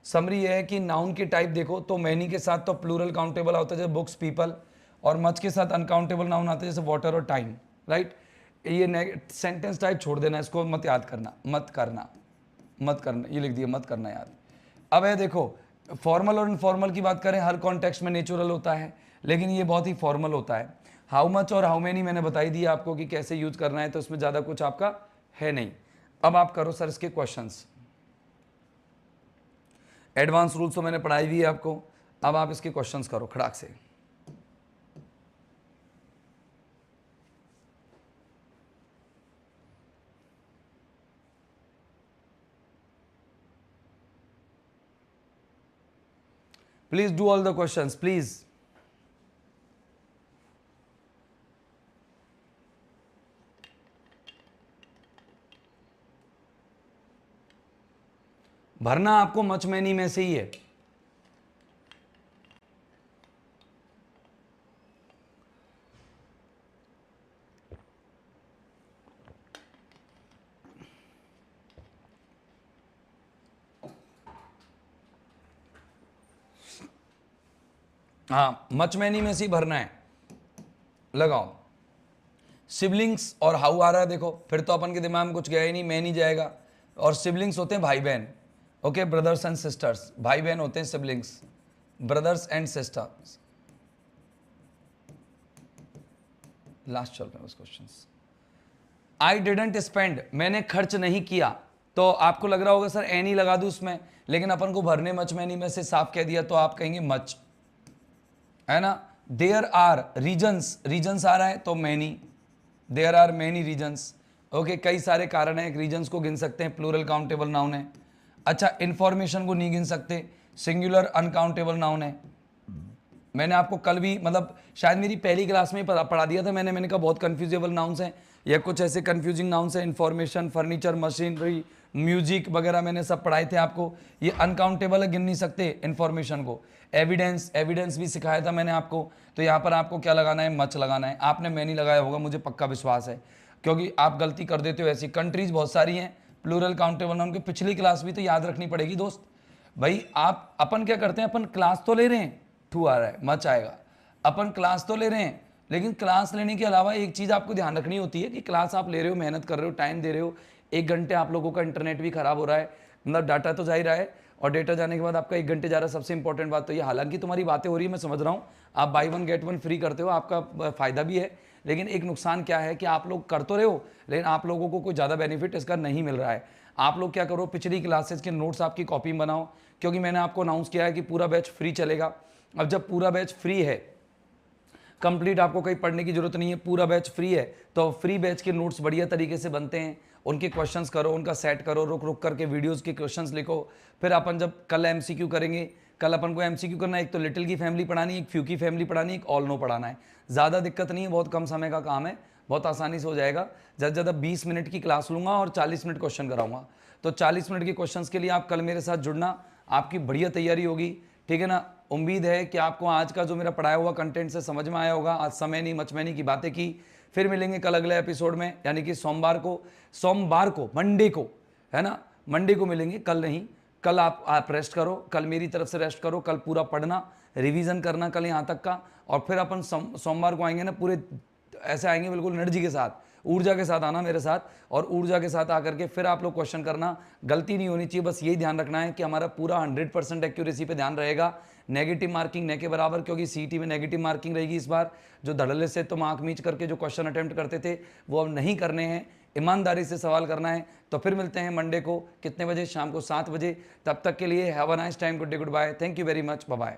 समरी यह है कि नाउन के टाइप देखो तो मैनी के साथ तो प्लूरल काउंटेबल होता है जैसे बुक्स, पीपल, और मच के साथ अनकाउंटेबल नाउन आते हैं जैसे वाटर और टाइम, राइट? ये सेंटेंस टाइप छोड़ देना, इसको मत याद करना, मत करना, ये लिख दिया, मत करना याद। अब है देखो, फॉर्मल और इनफॉर्मल की बात करें, हर कॉन्टेक्स्ट में नेचुरल होता है, लेकिन ये बहुत ही फॉर्मल होता है। हाउ मच और हाउ मैनी मैंने बताई दी आपको कि कैसे यूज करना है, तो इसमें ज़्यादा कुछ आपका है नहीं। अब आप करो सर इसके क्वेश्चंस। एडवांस रूल्स तो मैंने पढ़ाई हुई है आपको, अब आप इसके क्वेश्चंस करो खड़ाक से। Please do all the questions please. भरना आपको मच मैनी में से ही है। हाँ, मच मैनी में से ही भरना है। लगाओ सिबलिंग्स और हाउ आ रहा है, देखो फिर तो अपन के दिमाग में कुछ गया ही नहीं, मैनी जाएगा। और सिबलिंग्स होते हैं भाई बहन, ओके, ब्रदर्स एंड सिस्टर्स, भाई बहन होते हैं siblings, brothers and sisters. Last चल रहे हैं क्वेश्चंस। आई डिडंट स्पेंड, मैंने खर्च नहीं किया, तो आपको लग रहा होगा सर एनी लगा दूं उसमें, लेकिन अपन को भरने मच मैनी में से साफ कह दिया तो आप कहेंगे मच, है ना। देयर आर रीजन्स, रीजन्स आ रहा है तो many, there are many reasons, okay, कई सारे कारण हैं, रीजन्स को गिन सकते हैं, प्लूरल काउंटेबल नाउन है। अच्छा, इंफॉर्मेशन को नहीं गिन सकते, सिंगुलर अनकाउंटेबल नाउन है। मैंने आपको कल भी मतलब शायद मेरी पहली क्लास में ही पढ़ा दिया था मैंने कहा बहुत कन्फ्यूजेबल नाउन्स हैं या कुछ ऐसे कन्फ्यूजिंग नाउन्स हैं, इन्फॉर्मेशन, फर्नीचर, मशीनरी, म्यूजिक वगैरह मैंने सब पढ़ाए थे आपको। ये अनकाउंटेबल है, गिन नहीं सकते इन्फॉर्मेशन को। एविडेंस भी सिखाया था मैंने आपको। तो यहाँ पर आपको क्या लगाना है, मच लगाना है। आपने मैं नहीं लगाया होगा, मुझे पक्का विश्वास है, क्योंकि आप गलती कर देते हो। ऐसी कंट्रीज बहुत सारी हैं, प्लूरल काउंटेबल नाउन की पिछली क्लास भी तो याद रखनी पड़ेगी दोस्त। भाई आप अपन क्या करते हैं, अपन क्लास तो ले रहे हैं, ठू आ रहा है, मच आएगा, अपन क्लास तो ले रहे हैं, लेकिन क्लास लेने के अलावा एक चीज़ आपको ध्यान रखनी होती है कि क्लास आप ले रहे हो, मेहनत कर रहे हो, टाइम दे रहे हो, 1 घंटे आप लोगों का इंटरनेट भी खराब हो रहा है, मतलब डाटा तो जा ही रहा है, और डेटा जाने के बाद आपका 1 घंटे जा रहा है। सबसे इंपॉर्टेंट बात तो ये, हालांकि तुम्हारी बातें हो रही है, मैं समझ रहा हूँ, आप बाई 1 गेट 1 फ्री करते हो, आपका फ़ायदा भी है, लेकिन एक नुकसान क्या है कि आप लोग कर तो रहे हो, लेकिन आप लोगों को कोई ज़्यादा बेनिफिट इसका नहीं मिल रहा है। आप लोग क्या करो, पिछली क्लासेस के नोट्स आपकी कॉपी में बनाओ, क्योंकि मैंने आपको अनाउंस किया है कि पूरा बैच फ्री चलेगा। अब जब पूरा बैच फ्री है, कंप्लीट, आपको कहीं पढ़ने की जरूरत नहीं है, पूरा बैच फ्री है, तो फ्री बैच के नोट्स बढ़िया तरीके से बनते हैं, उनके क्वेश्चंस करो, उनका सेट करो, रुक रुक करके वीडियोस के क्वेश्चंस लिखो। फिर अपन जब कल एमसीक्यू करेंगे, कल अपन को एमसीक्यू करना है, एक तो लिटिल की फैमिली पढ़ानी है, एक फ्यू की फैमिली पढ़ानी है, एक ऑल नो पढ़ाना है। ज़्यादा दिक्कत नहीं है, बहुत कम समय का काम है, बहुत आसानी से हो जाएगा। ज़्यादा से ज़्यादा 20 मिनट की क्लास लूँगा और 40 मिनट क्वेश्चन कराऊंगा। तो 40 मिनट के क्वेश्चंस के लिए आप कल मेरे साथ जुड़ना, आपकी बढ़िया तैयारी होगी, ठीक है ना। उम्मीद है कि आपको आज का जो मेरा पढ़ाया हुआ कंटेंट से समझ में आया होगा। आज समय नहीं मचमैनी की बातें की। फिर मिलेंगे कल अगले एपिसोड में, यानी कि सोमवार को मंडे को, है ना, मंडे को मिलेंगे, कल नहीं। कल आप रेस्ट करो, कल मेरी तरफ से रेस्ट करो, कल पूरा पढ़ना, रिवीजन करना कल यहाँ तक का, और फिर अपन सोमवार को आएंगे ना, पूरे ऐसे आएंगे बिल्कुल एनर्जी के साथ, ऊर्जा के साथ आना मेरे साथ, और ऊर्जा के साथ आकर के फिर आप लोग क्वेश्चन करना। गलती नहीं होनी चाहिए, बस यही ध्यान रखना है कि हमारा पूरा 100% एक्यूरेसी पे ध्यान रहेगा, नेगेटिव मार्किंग न के बराबर, क्योंकि सीईटी में नेगेटिव मार्किंग रहेगी इस बार। जो धड़ल्ले से तुम आंख मीच करके जो क्वेश्चन अटेम्प्ट करते थे वो अब नहीं करने हैं, ईमानदारी से सवाल करना है। तो फिर मिलते हैं मंडे को, कितने बजे, शाम को 7 बजे। तब तक के लिए have a nice time, good day, goodbye, thank you very much, bye bye.